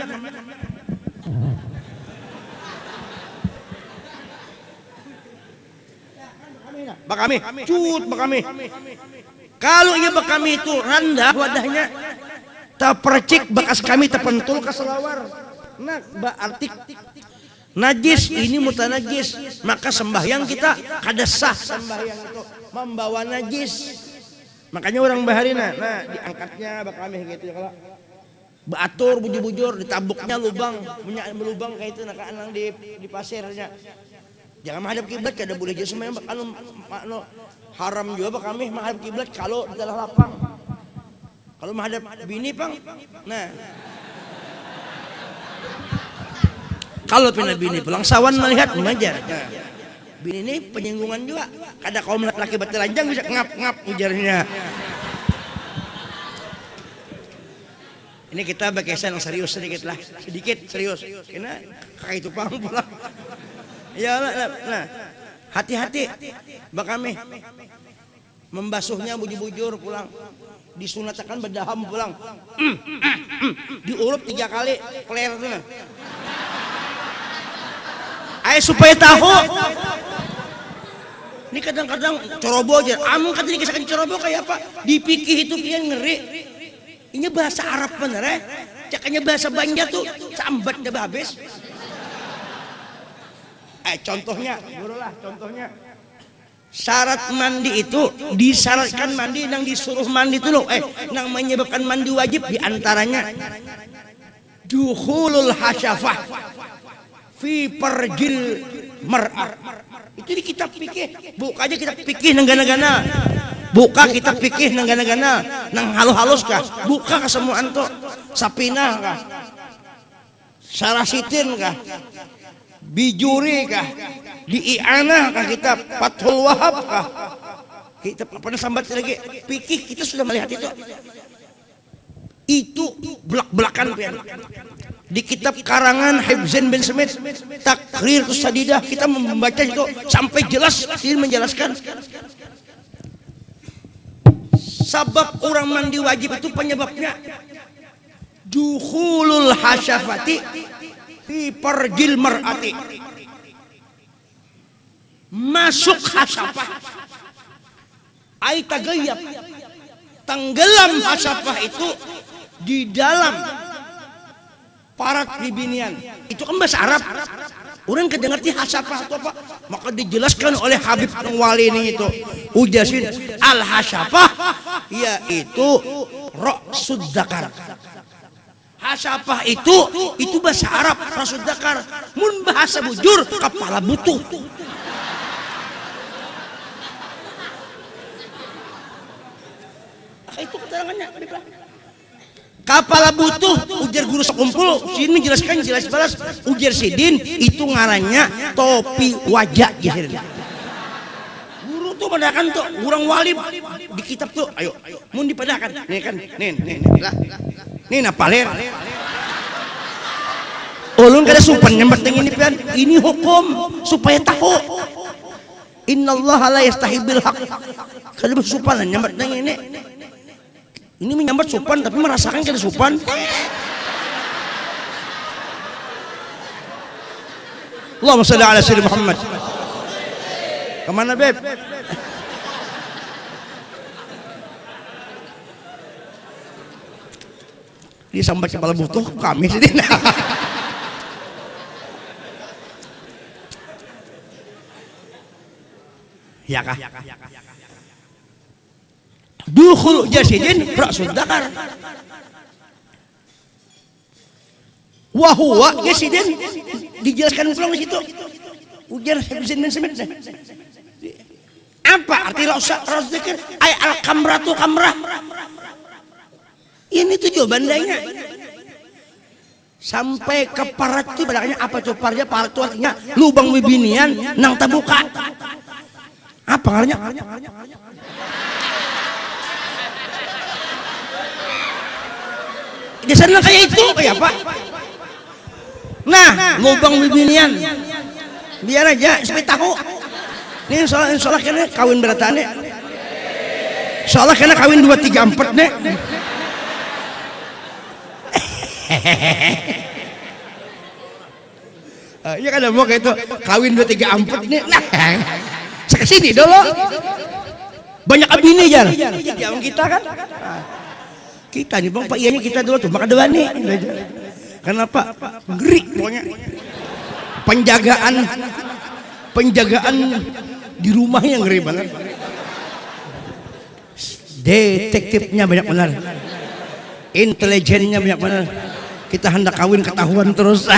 bakami cut bakami kalau iya bakami itu rendah wadahnya terpercik bekas kami terpentul ke selawar nah berarti najis ini mutanajis maka sembahyang kita kada sah sembahyang itu membawa najis makanya orang baharina nah diangkatnya bakami gitu ya kalau baatur bujur-bujur ditabuknya lubang punya lubang kayak itu nak anang di pasirnya jangan menghadap kiblat kada boleh jadi sembahyang anu haram juga bakami menghadap kiblat kalau di dalam lapang kalau menghadap bini pang nah kalau pindah bini pulang sawan melihat mengajar bini ini penyinggungan juga kada kaum laki bertelanjang bisa ngap-ngap ujarnya ini kita berkesan yang serius sedikit serius karena kayak itu paham pulang ya nah hati-hati bakami membasuhnya bujur-bujur pulang disunatkan berdaham pulang diurup 3 kali keler itu nah supaya tahu ini kadang-kadang ceroboh aja amun kata dikisahkan ceroboh kayak apa dipikir itu kian ngeri ini bahasa Arab bener cakanya bahasa Banja tuh sambat dah habis contohnya syarat mandi itu disyaratkan mandi yang disuruh mandi itu loh yang menyebabkan mandi wajib diantaranya dukhulul hasyafah fi parjil mar'ah itu di kitab fikih buka aja kitab fikih nenggana-gana buka kitab fikih nenggana-gana nang halus-halus kah buka ke semua anto sapinah kah sarasitin kah bijuri kah di i'anah kah kitab Fathul Wahab kah kitab apa sambat lagi fikih kita sudah melihat itu belak-belakan di kitab karangan Hibzin bin Smith Takrir Sadidah kita membaca itu sampai jelas ini menjelaskan sabab orang mandi wajib itu penyebabnya dukhulul hasyafati fi parjil mar'ati masuk hasyafah ai tagayyab tenggelam hasyafah itu di dalam parat bibinian itu kan bahasa Arab orang kedengerti hasyafah atau apa maka dijelaskan oleh Habib Wali ini itu ujasin al hasyafah yaitu ra'sud dzakar hasyafah itu bahasa Arab ra'sud dzakar mun bahasa bujur kepala butuh itu keterangannya kepala butuh ujar guru sekumpul sini menjelaskan jelas balas ujar sidin itu ngarannya topi wajah guru tuh padakan tuh orang wali di kitab tuh ayo mau dipadakan nih kan nih napaler ulun kada supan nyambat ini pian ini hukum supaya tahu innallaha la yastahi bil haq kada supan nyambat ini menyambat supan tapi merasakan kada supan. Allahumma shalli ala sayyidina Muhammad. Kemana beb? Dia sampai kepala butuh kami sini. Ya kah? Dukhul jasidin ra'sud dzakar wa huwa jasidin dijelaskan pulang di situ ujar Hibzin bin Smith apa arti ra'sud dzakar ay al kamratu kamrah ini tuh jawaban danya sampai ke parat itu badaknya apa tuh parnya? Parat itu artinya lubang bibinian nang tabuka. Apa artinya? Di sana kayak itu kayak apa? Nah, lubang bibinian. Biar aja supaya tahu. Ini soalnya kena kawin beratane. Soalnya kena kawin 2 3 4 nih. Iya kan mau kayak itu kawin 2 3 4 nih. Nah, kesini dulu. Banyak abini jangan. Jangan kita kan. Kita nih bang Pak Ianya kita dulu tuh maka dua nih. Kenapa? Ngeri pokoknya. Penjagaan di rumahnya ngeri banget. Detektifnya banyak benar. Intelijennya banyak benar. Kita hendak kawin ketahuan terus.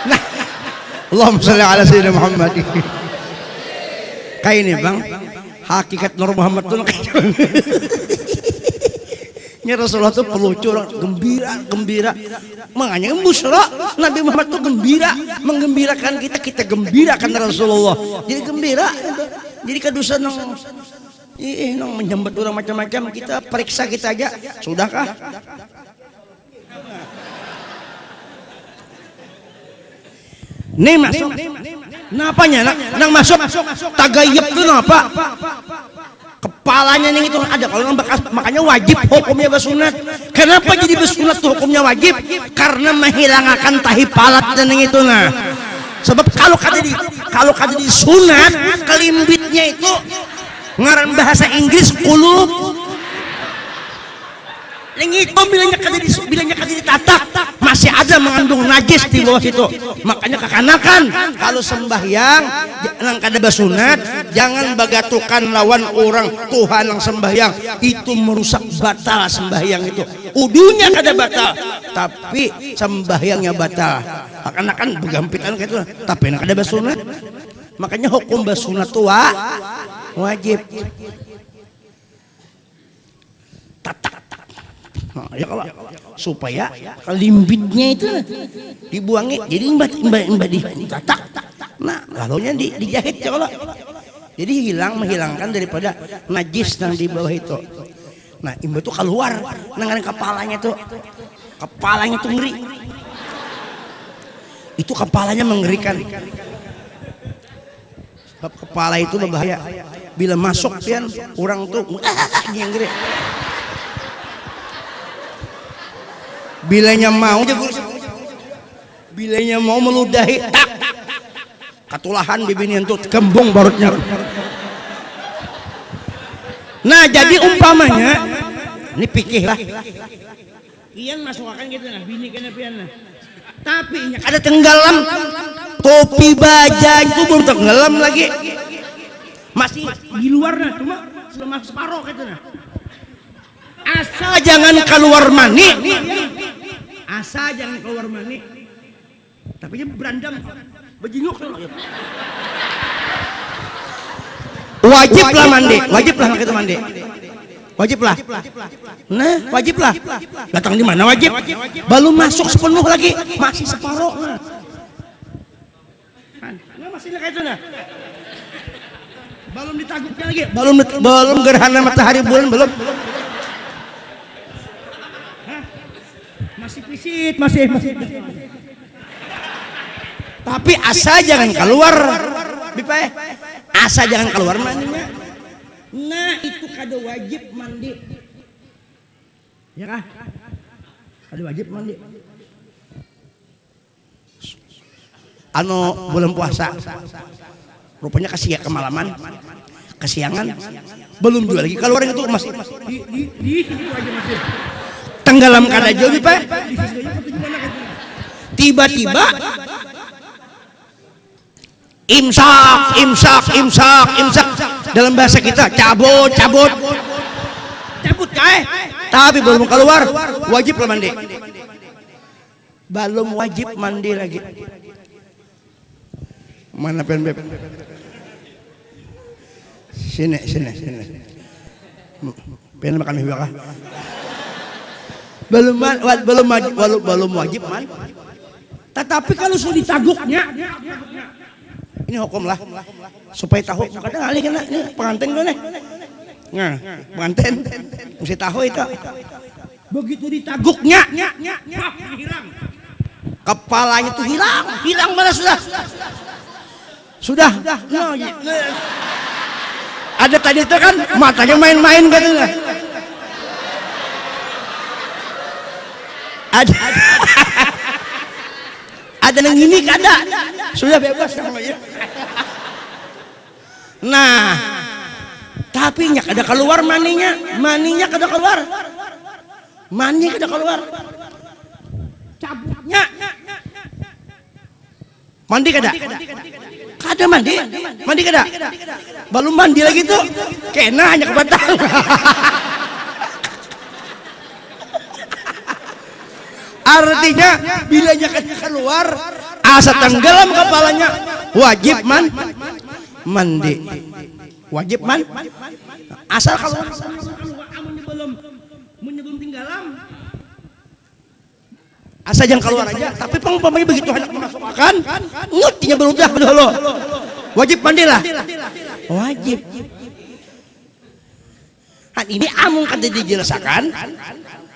Nah, Allahumma sholli ala sayyidina Muhammad. Kayak ini bang, hakikat Nur Muhammad tuh nya Rasulullah tuh pelucu, gembira. Makanya busra Nabi Muhammad tuh gembira, menggembirakan kita gembirakan Rasulullah. Jadi gembira. Jadi kadusan nang menyambat orang macam-macam, kita periksa kita aja. Sudahkah? Nih masuk. Napanya nang masuk tagayep tuh napa? Kepalanya nih itu ada kalau nang bekas, makanya wajib hukumnya bersunat. Kenapa jadi bersunat tuh hukumnya wajib? Karena menghilangkan tahi palat dan yang itu nah. Sebab kalau kada di sunat kelimbitnya itu ngaran bahasa Inggris kulub. Yang itu bilangnya kada ditatak masih ada mengandung najis di bawah situ. Makanya kekanakan kalau sembahyang nang kada basunat jangan bagatukan lawan orang Tuhan yang sembahyang, itu merusak batal sembahyang itu. Udunya kada batal tapi sembahyangnya batal. Kekanakan begampitan kayak itu tapi nang kada basunat. Makanya hukum basunat tua wajib. Tatak. Nah, ya kalau supaya limbitnya itu dibuangi, jadi mbak ditatak. Nah, lalunya dijahit ya kalau. Jadi menghilangkan daripada najis yang di bawah itu. Nah, imba itu keluar, nangarin kepalanya tuh ngeri. Itu kepalanya mengerikan. Sebab kepala itu berbahaya. Bila masuk pian orang tuh ngeri. Bilanya mau meludahi tak katulahan bibinian tuh kembung barutnya. Nah jadi umpamanya ini pikir lah iyan masuk akan gitu nah bini kena pian nah tapi ada tenggelam topi baja itu baru tenggelam lagi masih di luar nah cuma sudah masuk separuh gitu nah. Asal jangan keluar mani. Asal jangan keluar mani. Tapi dia berandam bejinguk. Wajiblah mandi, wajiblah kita mandi. Wajiblah. Nah, wajiblah. Datang di mana wajib? Belum masuk sepenuh lagi, masih separuh. Nah, masih kayak itu nah. Belum ditagupnya lagi. Belum gerhana matahari bulan belum. Masih pisit, masih. Tapi asa jangan keluar, Bipa. Asa jangan keluar mandinya. Nah itu kada wajib mandi, ya kah? Kada wajib mandi. Bulan puasa, rupanya kemalaman, kesiangan, belum juga lagi keluar itu masih di aja masih. Tenggelam kada jauh Pak. Tiba-tiba imsak dalam bahasa kita cabut tapi belum keluar wajib mandi. Belum wajib mandi lagi. Mana pen beb? Sini. Pen makan hiwa kah? belum wajib man. Tetapi kalau sudah ditaguknya, ini hukum lah supaya tahu. Kadang alih kena ini pengantin gue nih. Nah, pengantin mesti tahu itu. Begitu ditaguknya, hilang. Kepalanya tuh hilang mana sudah. Ada tadi itu kan matanya main-main gitu lah. Ada yang ini kada sudah bebas namanya. Nah, tapi nyak ada keluar maninya kada keluar, mani kada keluar, cabutnya mandi kada mandi kada, belum mandi lagi tuh kena hanya kebatang. Artinya bila nyakanya keluar asa tenggelam kepalanya wajib mandi wajib asal kalau belum tinggalan asal jangan keluar aja. Tapi pengupamanya begitu hendak memasukkan ngutinya berudah dulu wajib mandilah wajib. Ini amun kada dijelaskan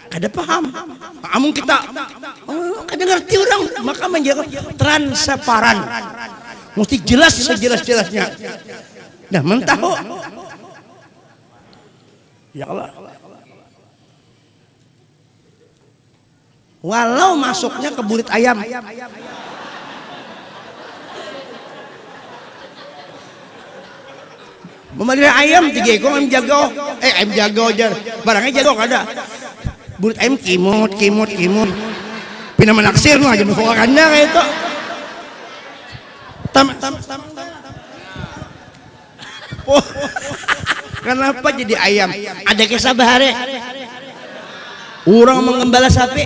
kada paham, amun kita kada ngerti orang, maka menjaga transparan mesti jelas sejelas-jelasnya. Nah mentahu ya Allah, walau masuknya ke bulit ayam memalih ayam 3 ekor ayam jago aja barangnya jago kada bulit ayam kimut pina menaksir aja memfokakannya kayak itu oh kenapa jadi ayam ada kisah bahare orang menggembala sapi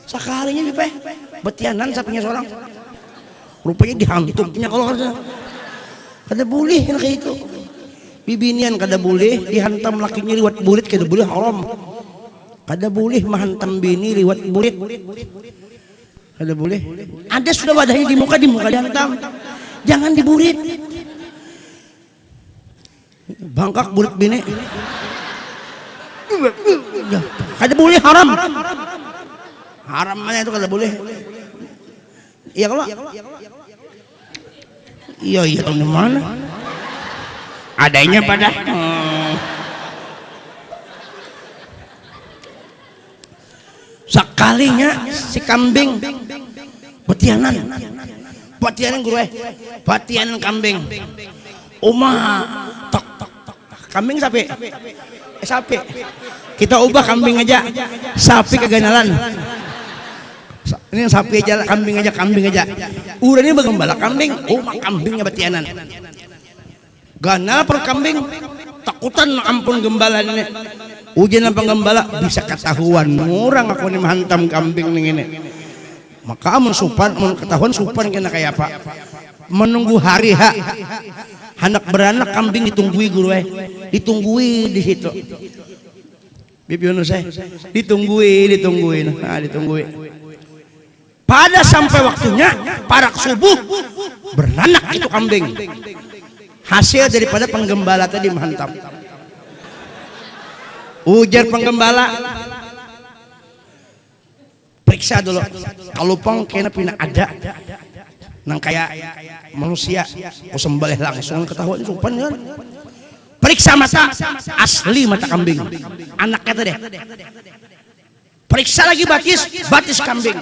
sekalinya dipeh betianan sapinya seorang rupanya dihantuknya kalau kada boleh kayak itu. Bibinian kada boleh dihantam lakinya liwat bulit, kada boleh haram. Kada boleh menghantam bini liwat bulit, kada boleh. Ada sudah wadahnya di muka dihantam, jangan dibulit. Bangkak bulit bini kada boleh, haram mana itu kada boleh. Iya kalau iya tahu di mana adanya pada sekalinya si kambing batianan gue batianan kambing kambing sapi kita ubah kambing aja sapi keganalan. Ini sapi aja, kambing aja. Udah ini bagembala kambing, kambingnya batianan. Ganal per kambing, takutan ampun gembala ini. Ujian apa gembala bisa ketahuan orang aku nih menghantam kambing ini. Maka amun ketahuan supan kena kayak apa? Menunggu hari anak beranak kambing ditunggui guru ditunggui di situ. Bibi Yunus ditungguin. Pada sampai waktunya parak subuh beranak itu kambing. Hasil daripada penggembala tadi menghantam. Ujar penggembala, periksa dulu. Kalau pang kena pina ada nang kayak manusia, sembelih langsung ketahuan supan kan. Periksa mata, asli mata kambing. Anaknya tadi. Periksa lagi batis kambing.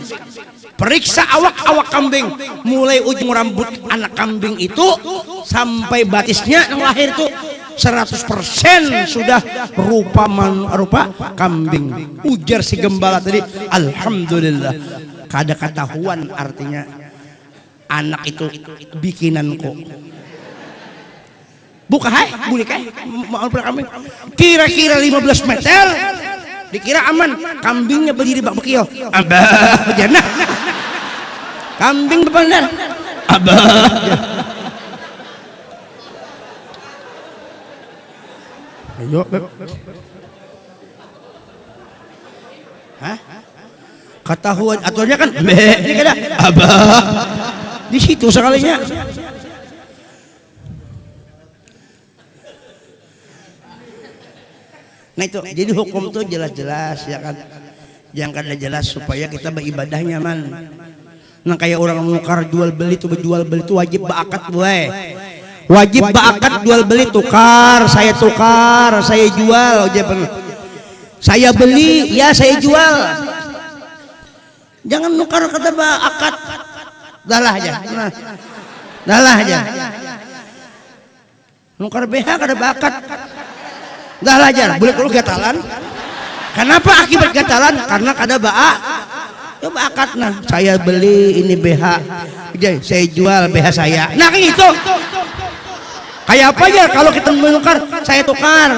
Periksa awak kambing, mulai ujung rambut anak kambing itu sampai batisnya yang lahir itu 100% sudah rupa kambing. Ujar si gembala tadi, alhamdulillah. Kada ketahuan artinya anak itu bikinanku. Buka boleh maaf kambing. Kira-kira 15 meter. Dikira aman, kambingnya berdiri bak bekio. Abah, jangan. Kambing benar. Abah. Ayo, Beb. Hah? Ketahuan aturannya kan ini kada abah di situ sekalinya. Nah itu jadi hukum tuh jelas-jelas ya kan, yang kada jelas supaya kita beribadah nyaman. Nah kayak orang nukar jual beli tuh wajib berakad boy, wajib berakad jual beli, tukar saya jual, saya beli ya saya jual. Jangan nukar kata akad. Dalah aja. Nukar BH kada akad. Dalah aja. Boleh kalau gatalan. Kenapa akibat gatalan? Karena kada ya akad nah. Saya beli ini BH. Saya jual BH saya. Nah kayak gitu. Kayak apa aja kalau kita menukar, saya tukar,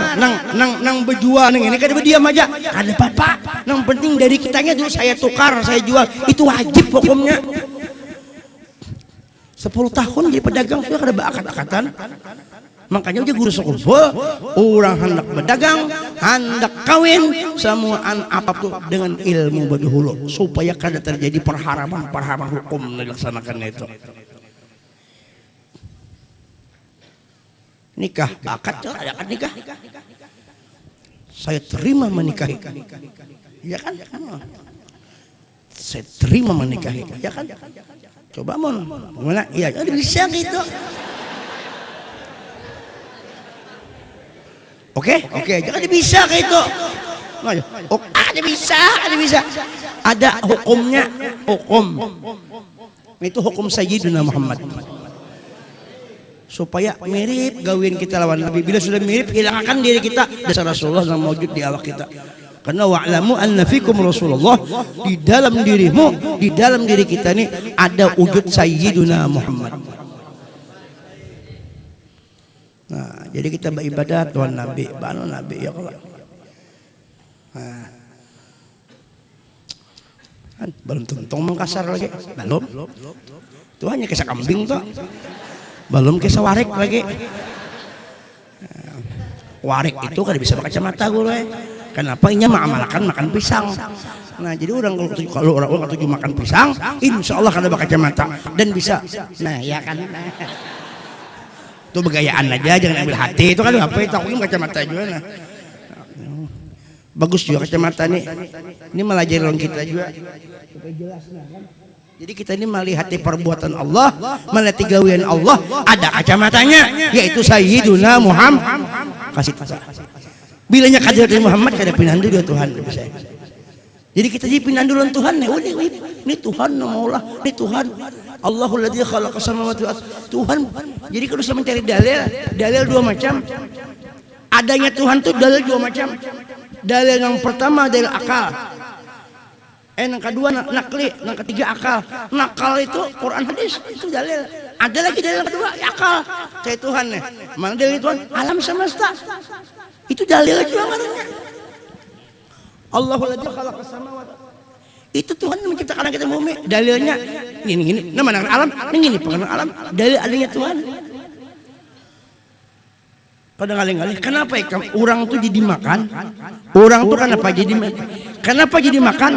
nang berjual nang ini kada berdiam aja, kada apa-apa. Nang penting dari kitanya dulu saya tukar, saya jual, itu wajib hukumnya. 10 tahun jadi pedagang sudah kada beakat-akatan. Makanya aja guru sekumpul, orang hendak berdagang, hendak kawin, semuaan apapun dengan ilmu berdahulu supaya kada terjadi perharaman hukum dilaksanakan itu. Nikah bakat ada kan nikah, saya terima menikahi, ya kan, saya terima menikahi, ya kan, coba mon mana iya bisa gitu. Oke, jangan bisa kayak itu. Ada bisa. Ada hukumnya, itu hukum Sayyidina Muhammad. Supaya mirip gawin kita lawan Nabi. Bila sudah mirip, hilangkan diri kita dasar Rasulullah yang mewujud di awak kita. Karena wa'lamu anna fikum Rasulullah, di dalam dirimu, di dalam diri kita ini ada wujud Sayyidina Muhammad. Nah, jadi kita beribadah Tuhan Nabi, banu Nabi ya kalau. Nah, belum tuntung mengkasar lagi, belum. Itu hanya kisah kambing tuh. Belum kisah warik lagi. Warik itu kan bisa pakai kacamata gue. Kenapa? Inya mengamalkan makan pisang. Nah jadi orang kalau orang tujuh makan pisang, insya Allah kan ada pakai kacamata dan bisa. Nah ya kan. Itu begayaan aja, jangan ambil hati. Itu kan apa itu? Aku pakai kacamata juga. Nah. Bagus juga kacamata nih. Ini melajari orang kita juga. Supaya jelas nah kan. Jadi kita ini melihat perbuatan Allah, melihat gawean Allah, ada kacamatanya, yaitu Sayyiduna Muhammad. Kasih tasa. Bilanya kajian Muhammad kada pinandu dia Tuhan. Jadi kita jadi pinandulan Tuhan nih. Ini Tuhan Allah, ini Tuhan. Allahul ladzi khalaqa samawati wal ardh. Tuhan. Jadi kalau sudah mencari dalil dua macam. Adanya Tuhan tuh dalil dua macam. Dalil yang pertama dalil akal. Yang kedua nakli, yang ketiga akal. Nakal itu Quran hadis, itu dalil. Ada lagi dalil kedua, akal. Saya Tuhan nih. Mana dalil Tuhan? Alam semesta. Itu dalil juga namanya. Allahul ladzi khalaqas samawati. Itu Tuhan yang menciptakan kita bumi. Dalilnya ini. Nama alam, ini pengenal alam. Dalil adanya Tuhan. Kadang-kadang kenapa ya orang tuh jadi makan? Orang tuh kenapa jadi makan?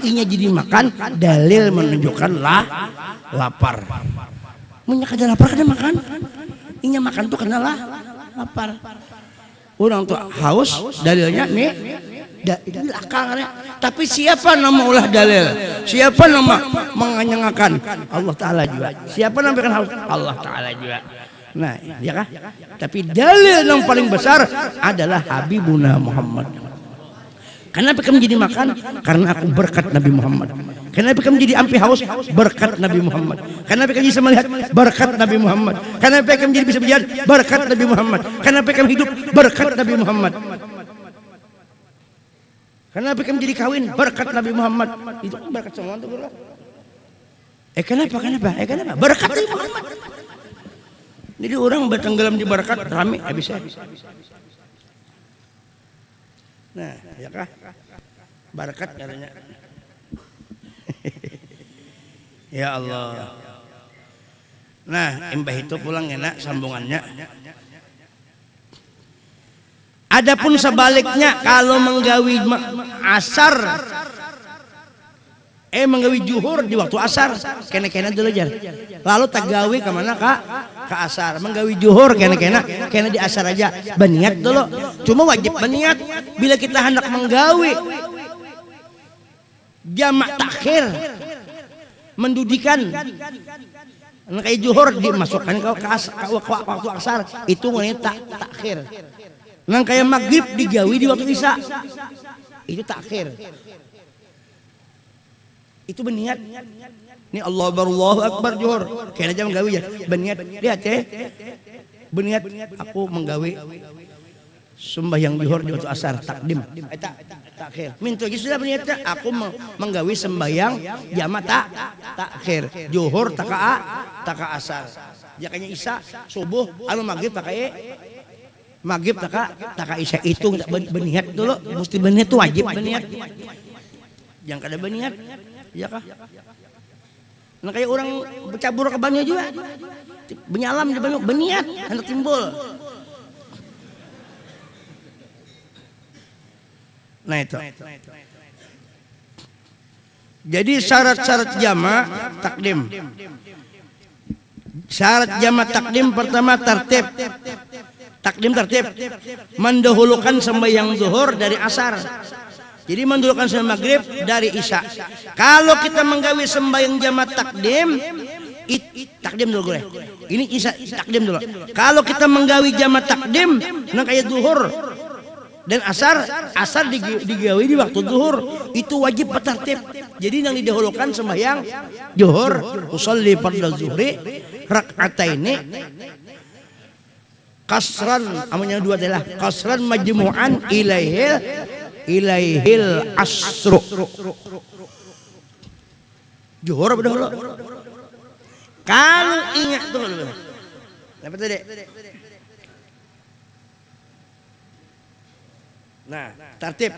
Inya jadi makan dalil menunjukkan lapar. Munya kada lapar kada makan. Inya makan tuh karena lapar. Orang tuh haus dalilnya nih dalil akal. Tapi siapa nama ulah dalil? Siapa nama menganyangakan? Allah Ta'ala juga. Siapa namanya haus? Allah Ta'ala juga. Nah, ya kah? Tapi dalil yang paling besar adalah Habibuna Muhammad. Kenapa kamu jadi makan? Karena aku berkat Nabi Muhammad. Kenapa kamu jadi ampi haus? Berkat Nabi Muhammad. Kenapa kamu bisa melihat? Berkat Nabi Muhammad. Kenapa kamu jadi bisa berjalan? Berkat Nabi Muhammad. Kenapa kamu hidup? Berkat Nabi Muhammad. Kenapa kamu jadi kawin? Berkat Nabi Muhammad. Itu berkat semua itu. Kenapa? Berkat Nabi Muhammad. Jadi orang bertenggelam di berkat rame habisnya. Nah, ya kah? Berkat katanya. Ya Allah. Nah, imbah itu pulang enak sambungannya. Adapun sebaliknya kalau menggawi asar menggawi zuhur di waktu asar kena dulu jar. Lalu tagawi ke mana ke asar. Menggawi zuhur kena di asar aja. Berniat dulu. Cuma wajib berniat bila kita hendak menggawi jamak takhir mendudikan kayak zuhur dimasukkan ke waktu asar itu namanya takhir. Nang kayak maghrib digawi di waktu isya itu takhir. Itu berniat ini Allahu Akbar zuhur kena jam gawi ya berniat lihat berniat aku menggawi sembahyang zuhur di waktu asar takdim takhir minta sudah berniatnya aku menggawi sembahyang jamak takhir zuhur taka asar jakanya isya subuh anu maghrib pakai maghrib taka isya itu berniat dulu mesti berniat itu wajib berniat jangan kada berniat ya kah? Nah kayak orang bercabur ke banyu juga, benyalam di banyu, berniat, hendak timbul. Nah itu. Jadi syarat-syarat jamak takdim. Syarat jamak takdim pertama tertib. Takdim tertib, mendahulukan sembahyang zuhur dari asar. Jadi mendahulukan sembahyang maghrib dari isya. Kalau kita menggawi sembahyang jamak takdim, takdim dulu gue. Ini isya takdim dulu. Kalau kita menggawi jamak takdim, nang kayak zuhur dan asar digawi di waktu zuhur, itu wajib tertib. Jadi yang didahulukan sembahyang zuhur, usolli fardhu zuhri rak'ataini kasran, amanya dua adalah kasran majmu'an ilaihil asru. Zuhur dahulu. Kalau ingat dulu. Dapat tadi. Nah, tertib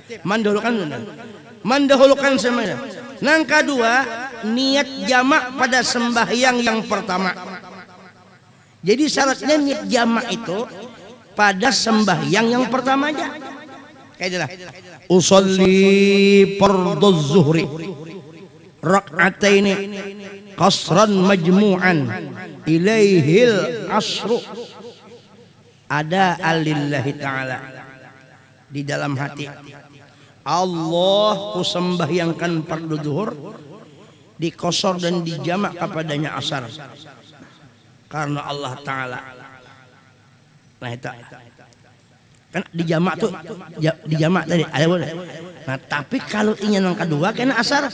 mendahulukan semuanya. Yang kedua, niat jamak pada sembahyang yang pertama. Jadi syaratnya niat jamak itu pada sembahyang yang pertama aja. Kayak itulah. Usolli fardhu zuhri rak'ataini qasran majmu'an ilaihil asru. Ada alillahi ta'ala di dalam hati. Allah kusembahyangkan fardhu zuhur dikosor dan dijamak kepadanya asar karena Allah Ta'ala. Nah itu kan dijamak tuh dijamak tadi ada boleh. Nah tapi kalau ingin yang kedua kena asar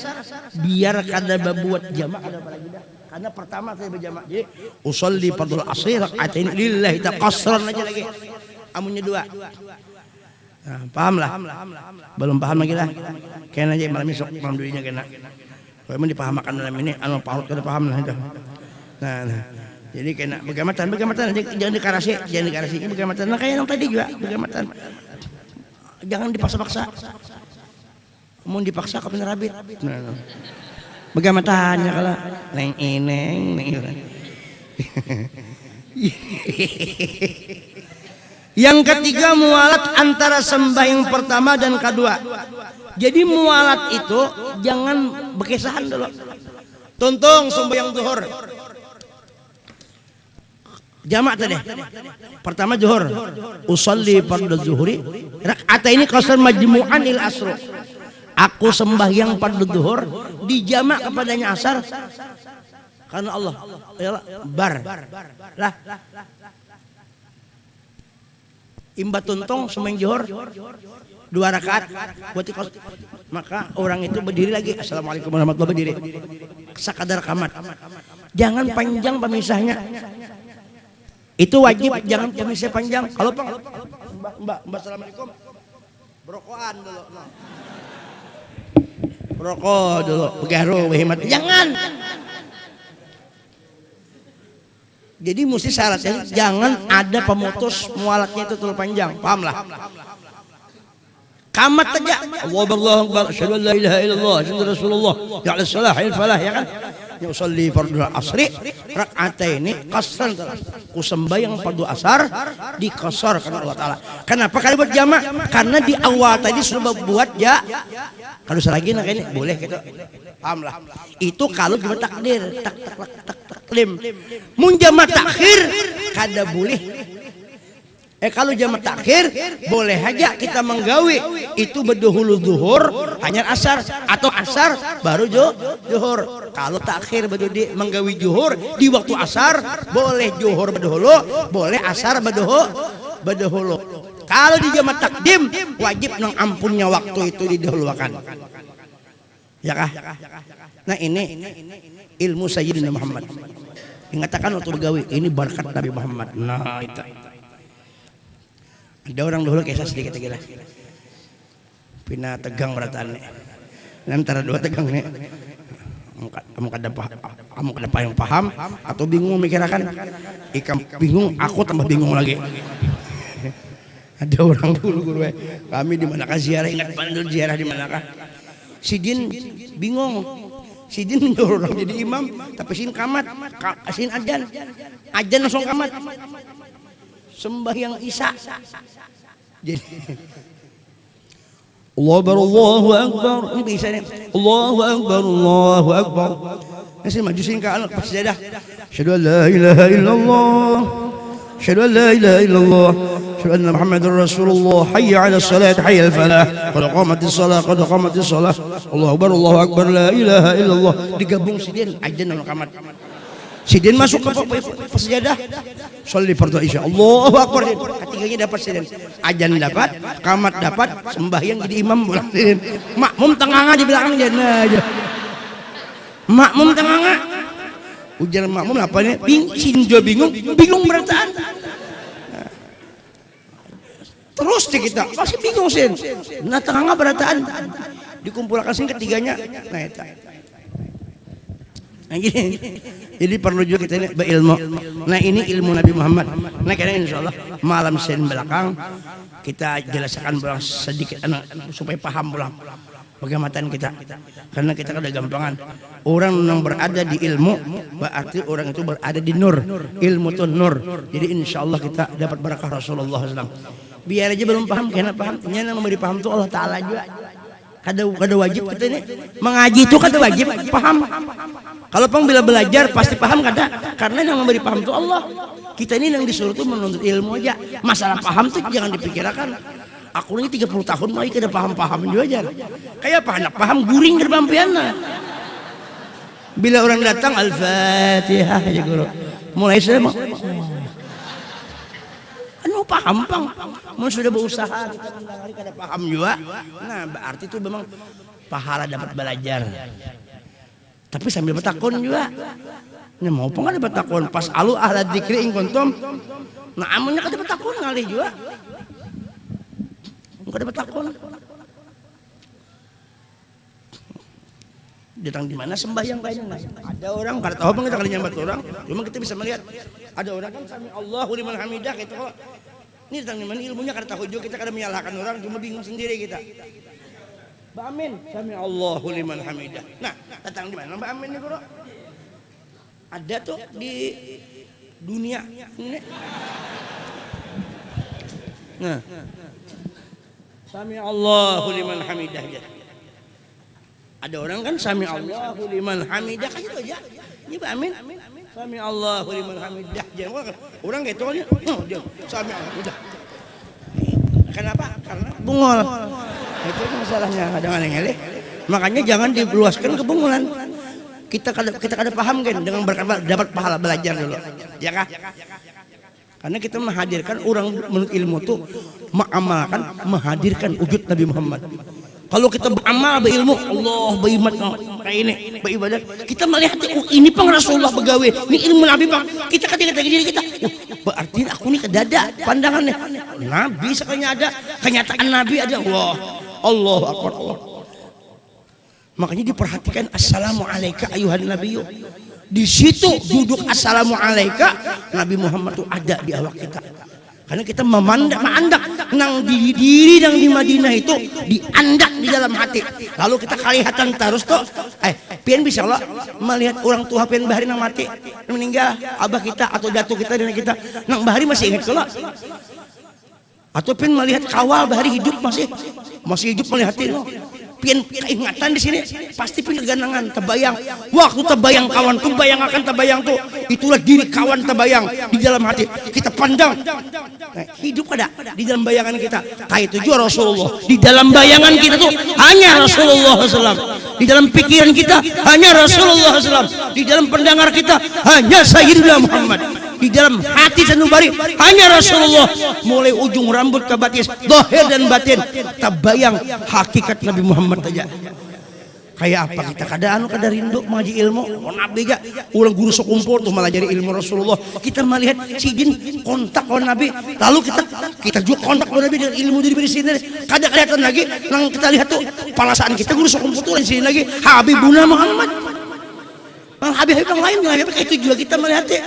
biar kada berbuat jamak ada apa lagi dah. Karena pertama saya berjamak jadi usolli fardhu asri rak'atain lillahi taqasran aja lagi. Amunnya dua. Nah, paham lah. Belum paham lagi lah. Kena aja malam esok malam duinya kena. Kalau emang dipahamakan dalam ini anu paut kada paham lah itu. Nah. Jadi kena begamatan jangan dikarasi ini begamatan. Nah kayak yang tadi juga begamatan. Jangan dipaksa-paksa. Mau dipaksa kau bener rabit. Nah. Begamatan ya kalau neng ineng. Yang ketiga mualat antara sembahyang pertama dan kedua. Jadi mualat itu jangan berkesahan dulu. Tuntung sembahyang zuhur. Jamak tadi. Pertama zuhur. Usolli fardhu zuhri rak'ataini qasran majmu'an il asr. Aku sembahyang fardhu zuhur dijamak kepadanya asar karena Allah. Bar. Lah. Imba tuntung sembahyang zuhur 2 rakaat buat maka orang itu berdiri lagi assalamualaikum warahmatullahi berdiri sekadar kamat. Jangan panjang pemisahnya. Itu wajib jangan pemisah panjang. Kalau Mbak assalamualaikum. Berokokan dulu. Berokok dulu, begaru, hemat. Jangan. Jadi mesti syaratnya jangan ada pemutus mualatnya itu terlalu panjang. Pahamlah. Kamat aja. Allahu akbar, asyhadu an la ilaha illallah, asyhadu Rasulullah, ya'la shalah, falah ya kan. usolli fardhu asri rakaataini qasran, ku sembahyang fardu asar di qasar karena Allah Taala. Kenapa kali buat jamak? Karena di awal tadi sudah buat ya. Kalau selagi nak ini boleh gitu. Paham lah. Itu kalau cuma takdir, tak taklim. Mun jamak takhir kada boleh. Kalau jamak takhir boleh aja kita menggawi itu berdahulu zuhur hanya asar atau asar baru zuhur. Kalau takhir berdudi menggawi zuhur di waktu asar boleh zuhur berdahulu, boleh asar berdahulu. Kalau di jamak takdim wajib nang ampunnya waktu itu didahulukan. Ya kah? Nah ini ilmu Sayyidina Muhammad. Mengatakan waktu bergawi ini berkat Nabi Muhammad. Nah itu. Ada orang dulu kisah sedikit lagi lah. Pina tegang berataan nih. Antara dua tegang nih. Kamu kada yang paham atau bingung mikirakan? Ikam bingung, aku tambah bingung lagi. Ada orang dulu guru kami di manakah ziarah, ingat pandul ziarah di manakah? Sidin bingung. Sidin menyuruh orang jadi imam, tapi sin kamat, sin ajan langsung kamat. Sembahyang isya. Jadi Allahu Akbar. Ini bisa nih. Allahu Akbar. Nasi maju sini ke anak pas sejadah. Asyhadu an la ilaha illallah. Asyhadu an la ilaha illallah. Asyhadu anna Muhammadar Rasulullah. Hayya 'alas salat, hayya al falah. Qad qamatis salah. Allahu Akbar, la ilaha illallah. Digabung sidin ajan sama kamat. Sidin masuk ke sejadah, sholli fardhu isya. Allahu Akbar. Ketiganya dapat sidin. Ajan dapat, kamat dapat, sembahyang jadi imam bolang sidin. Makmum tengah di belakang jana aja. Makmum tengah. Ujar makmum apa nih? Sinjo bingung berataan. Terus kita masih bingung sin. Nah tengah berataan. Dikumpulkan sin ketiganya. Nah itu. Nah, gini. Jadi perlu juga kita ini berilmu. Nah ini ilmu Nabi Muhammad. Nah karena insya Allah malam sen belakang kita jelaskan pulang sedikit supaya paham pulang bagaimana kita. Karena kita kada gampangan. Orang yang berada di ilmu berarti orang itu berada di nur. Ilmu itu nur. Jadi insya Allah kita dapat barakah Rasulullah SAW. Biar aja belum paham, kena paham. Yang memberi paham itu Allah Taala juga. Kada wajib kita ini mengaji itu kada wajib paham. Kalau pun bila belajar pasti paham kada, karena yang memberi paham itu Allah. Kita ini yang disuruh tuh menuntut ilmu aja. Masalah paham tuh jangan dipikirkan. Aku ini 30 tahun lagi kada paham juga aja. Kayak apa anak paham guring kerbampianna. Bila orang datang Al-Fatihah aja guru. Mulai sudah mau paham pang, mau sudah berusaha kita hari kada paham juga. Nah berarti itu memang pahala dapat belajar. Tapi sambil bertakun juga. Nah mau pun kada bertakun pas alu ahla dzikri in kuntum. Nah amunnya kada bertakun ngalih juga. Kada bertakun. Datang di mana sembahyang kayaknya. Ada orang kada tahu pun kita kali nyambat orang. Cuma kita bisa melihat ada orang kan sami Allahu liman hamidah gitu kok. Ini datang di mana ilmunya kada tahu juga, kita kada menyalahkan orang, cuma bingung sendiri kita. Mbak Amin, sami Allahu liman hamidah. Nah, datang di mana Mbak Amin nih bro? Ada tuh di dunia ini. Nah, sami Allahu liman hamidah ya. Ada orang kan sami Allahu liman hamidah kan itu aja. Ini Mbak Amin. Sami Allahu liman hamidah. Orang gitu aja. Sami Allah udah. Kenapa? Karena bungol. Itu masalahnya kadang aneh-aneh. Makanya jangan diluaskan ke bungolan. Kita kada paham kan dengan dapat pahala belajar dulu. Ya kah? Karena kita menghadirkan orang menurut ilmu itu menghadirkan wujud Nabi Muhammad. Kalau kita beramal berilmu, Allah beriman kayak ini, beribadah. Kita melihat ini pang Rasulullah begawe, ini ilmu Nabi pang. Kita ketika diri kita, berarti aku ini kedada pandangannya. Nabi sekalinya ada, kenyataan Nabi ada. Wah, Allahu Akbar Allah. Makanya diperhatikan assalamualaikum ayuhan nabiyyu. Di situ duduk assalamualaikum Nabi Muhammad itu ada di awak kita. Karena kita memandak nang diri nang di Madinah itu diandak di dalam hati. Lalu kita kelihatan terus tuh pian bisa Allah melihat orang tua pian bahari nang mati meninggal, abah kita atau datu kita dan kita nang bahari masih ingat kalau atau pian melihat kawal bahari hidup masih hidup melihat itu pian keingatan di sini pasti pian keganangan terbayang waktu terbayang kawan tuh bayang akan terbayang tuh itulah diri kawan terbayang di dalam hati kita pandang. Nah, hidup ada di dalam bayangan kita. Kayak itu juga Rasulullah. Di dalam bayangan kita tuh hanya Rasulullah SAW. Di dalam pikiran kita hanya Rasulullah SAW. Di dalam pendengar kita hanya Sayyidina Muhammad. Di dalam hati sanubari hanya Rasulullah. Mulai ujung rambut ke batis, zahir dan batin, terbayang hakikat Nabi Muhammad aja. Kayak apa kita kada rindu mengaji ilmu nabi aja ulang guru sekumpul tuh malah jadi ilmu Rasulullah kita melihat sidin kontak dengan Nabi lalu kita juga kontak dengan Nabi dengan ilmu dari sini kada kelihatan lagi nang kita lihat tuh palasaan kita guru sekumpul tuh di sini lagi Habibuna Muhammad Habib yang lain kayak itu juga kita melihat ya.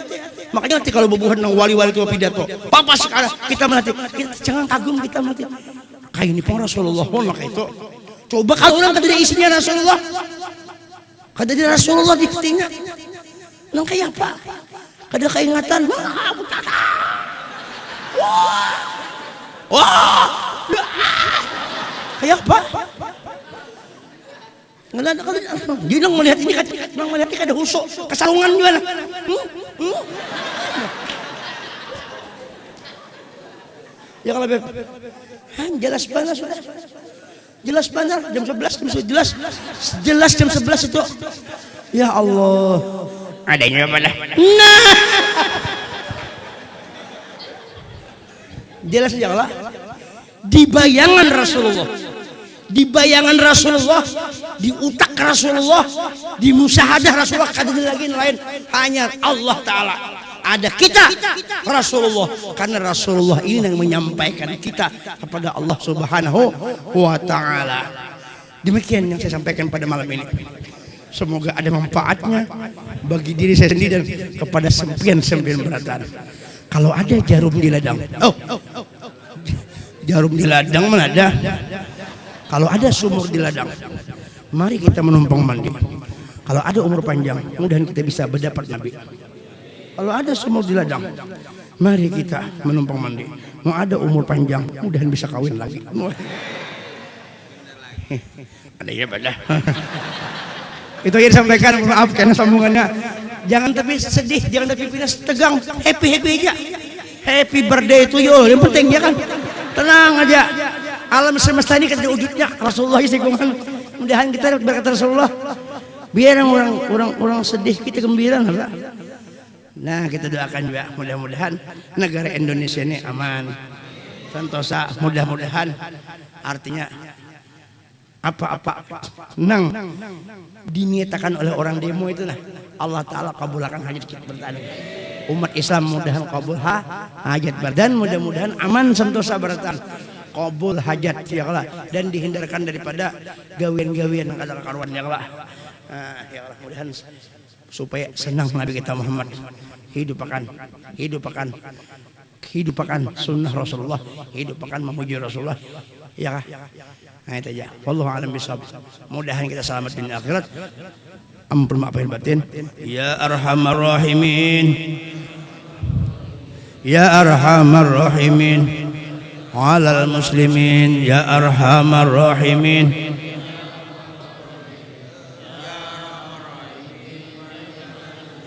Makanya nanti kalau bubuhan nang wali-wali itu pidato papa sekarang kita melihat kita jangan kagum kita melihat kayak ini pun Rasulullah pun maka itu coba kalau orang kada isinya Rasulullah, kada ada Rasulullah di hatinya, nang kayak apa? Kada keingatan, wah, kayak apa? Nggak ada dia nang melihat ini, nang melihat ini kada husuk, kesalungan juga lah. Ya kalau jelas banget sudah. Jelas benar jam 11 jelas jam 11 itu ya Allah adanya mana nah jelas aja lah di bayangan Rasulullah di utak Rasulullah di musyahadah Rasulullah kada lagi lain hanya Allah Ta'ala ada kita Rasulullah karena Rasulullah ini yang menyampaikan kita kepada Allah Subhanahu wa Ta'ala. Demikian yang saya sampaikan pada malam ini, semoga ada manfaatnya bagi diri saya sendiri dan kepada sempian beratan. Kalau ada jarum di ladang jarum di ladang mana ada, kalau ada sumur di ladang mari kita menumpang mandi. Kalau ada umur panjang mudah-mudahan kita bisa berdapat Nabi. Kalau ada sumur di ladang, mari kita menumpang mandi. Mau ada umur panjang, mudahan bisa kawin lagi. Ada ya pada. Itu yang disampaikan, maaf karena sambungannya. Jangan tapi sedih, jangan tapi pinas, tegang, happy aja. Happy birthday itu yo, yang penting ya kan. Tenang aja. Alam semesta ini kan wujudnya Rasulullah istiqomah. Mudahan kita berkata Rasulullah. Biar orang sedih kita gembira lah. Nah kita doakan juga mudah-mudahan negara Indonesia ini aman, sentosa, mudah-mudahan artinya apa-apa nang diniatakan oleh orang demo itu nah Allah Ta'ala kabulkan hajat kita bertani umat Islam mudah-mudahan kabul hajat berdan mudah-mudahan aman sentosa bertan kabul hajat ya Allah dan dihindarkan daripada gawian-gawian yang ada karuan ya Allah. Ya Allah mudah-mudahan supaya senang Nabi kita Muhammad hidup akan sunnah Rasulullah, hidup akan memuji Rasulullah ya kah? Nah itu aja wallahu a'lam bishawab. Mudahan kita selamat dunia akhirat, ampun maafin batin. Ya arhamar rahimin ya arhamar rahimin alal muslimin ya arhamar rahimin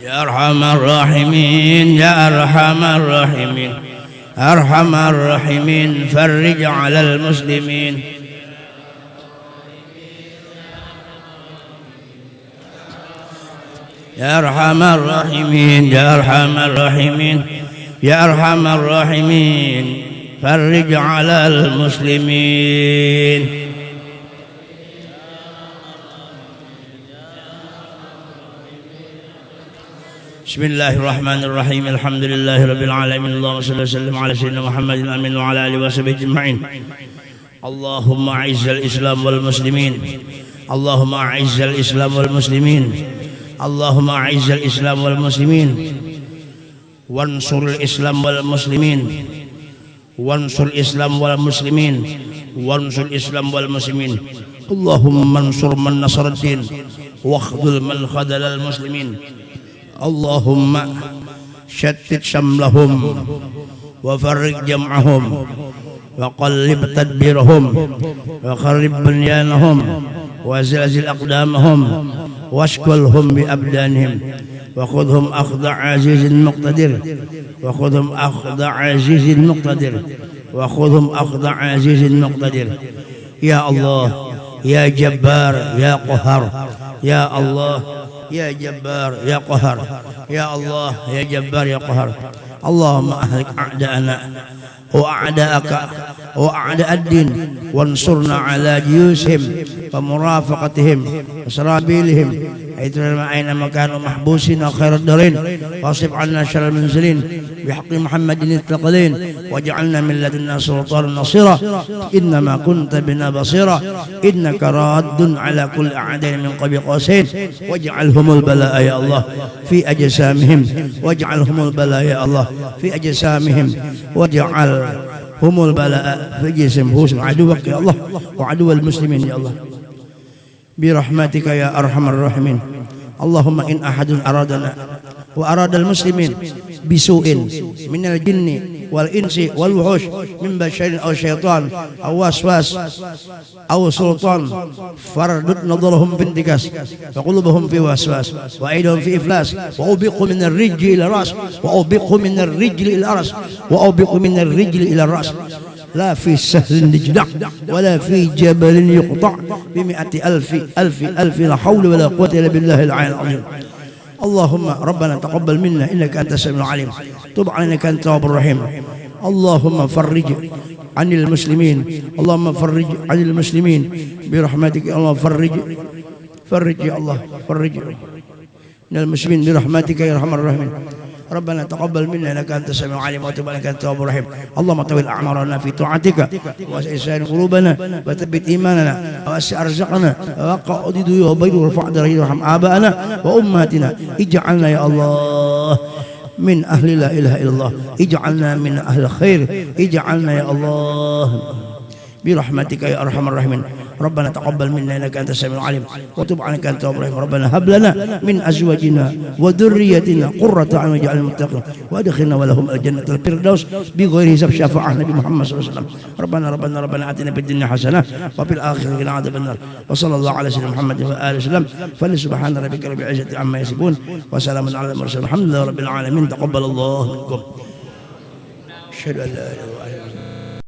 Ya Arhamar Rahimin Ya Arhamar Rahimin Arhamar Rahimin Farrij alal muslimin Ya Arhamar Rahimin Ya Arhamar Rahimin Ya Arhamar Rahimin Farrij alal muslimin Bismillahirrahmanirrahim. Alhamdulillahirabbil alamin. Allahumma shalli wa sallim ala sayyidina Muhammadin amin wa ala alihi wa sahbihi ajma'in. Allahumma a'izzal Islam wal muslimin. Allahumma a'izzal Islam wal muslimin. Allahumma a'izzal Islam wal muslimin. Wansuril Islam wal muslimin. wansur Islam wal muslimin, wansur Islam wal muslimin. Allahumma ansur man nasaraddin wakhdhul man khadalal muslimin. Allahumma syattit syamlahum wa farriq jam'ahum wa qallib tadbirahum wa kharrib bunyanahum wa zilzil aqdamahum washkulhum bi abdanihim wa khudhum akhda azizin muqtadir wa khudhum akhda azizin muqtadir wa khudhum akhda azizin muqtadir. Ya Allah, ya Jabbar, ya Qahhar, ya Allah, ya Jabbar, ya Qahhar, ya Allah, ya Jabbar, ya Qahhar. Allahumma ahlik a'da'ana wa a'da'aka wa a'da'ad-din wansurna ala jiyusihim wa murafaqatihim wa sarabilihim aina makanu mahbusina khairat darin wasif anna syarral munzilin bihaqqi Muhammadin at-taqalin waj'alna min ladunna sultanan nasira innama kunta bina basira innaka raddun ala kulli a'dain min qabi qasin waj'alhumul balaa ya Allah fi ajsamihim waj'alhumul balaa ya Allah fi ajsamihim waj'al humul balaa fi jismihim aduwak ya Allah wa aduwal muslimin ya Allah birahmatika ya arhamar rahimin. Allahumma in ahadun aradana wa aradal muslimin bisu'in minal jinni wal insi wal wuhush min basharin aw syaitan aw waswas aw sultan fardut nadharahum bintikas wa qulubuhum fi waswas wa aidahum fi iflas wa ubiqu min ar-rijli ila ras wa ubiqu min ar-rijli ila ras wa ubiqu min ar-rijli ila ras لا في سهل يجدع ولا في جبل يقطع بمئة ألف لا حول ولا قوة إلا بالله العلي العظيم. اللهم ربنا تقبل منا إنك أنت السميع العليم تب علينا إنك أنت التواب الرحيم. اللهم فرج عن المسلمين، اللهم فرج عن المسلمين برحمتك. اللهم فرج يا الله، فرج من المسلمين برحمتك يا أرحم الراحمين. ربنا تقبل منا انك انت السميع العليم وتب علينا انك انت التواب الرحيم. اللهم طول اعمارنا في طاعتك واسعد قلوبنا وثبت ايماننا واسع ارزقنا ووقع ضده وبيض وارفع درجه وارحم ابائنا وامهاتنا. اجعلنا يا الله من اهل لا اله الا الله، اجعلنا من اهل الخير، اجعلنا يا الله برحمتك يا ارحم الراحمين. ربنا تقبل منا انك انت السميع العليم وتب علينا انك انت التواب الرحيم. ربنا هب لنا من ازواجنا وذريتنا قرة اعين واجعلنا للمتقين وادخلنا ولهم الجنة الفردوس بغير حساب شفاعة نبي محمد صلى الله عليه وسلم. ربنا اتنا في الدنيا حسنة وفي الآخرة قنا عذاب النار. وصلى الله على سيدنا محمد وآله وسلم. فلسبحان ربك رب العزة عما يصفون وسلام على المرسلين الحمد لله رب العالمين. تقبل الله منكم. أشهد أن لا إله إلا الله.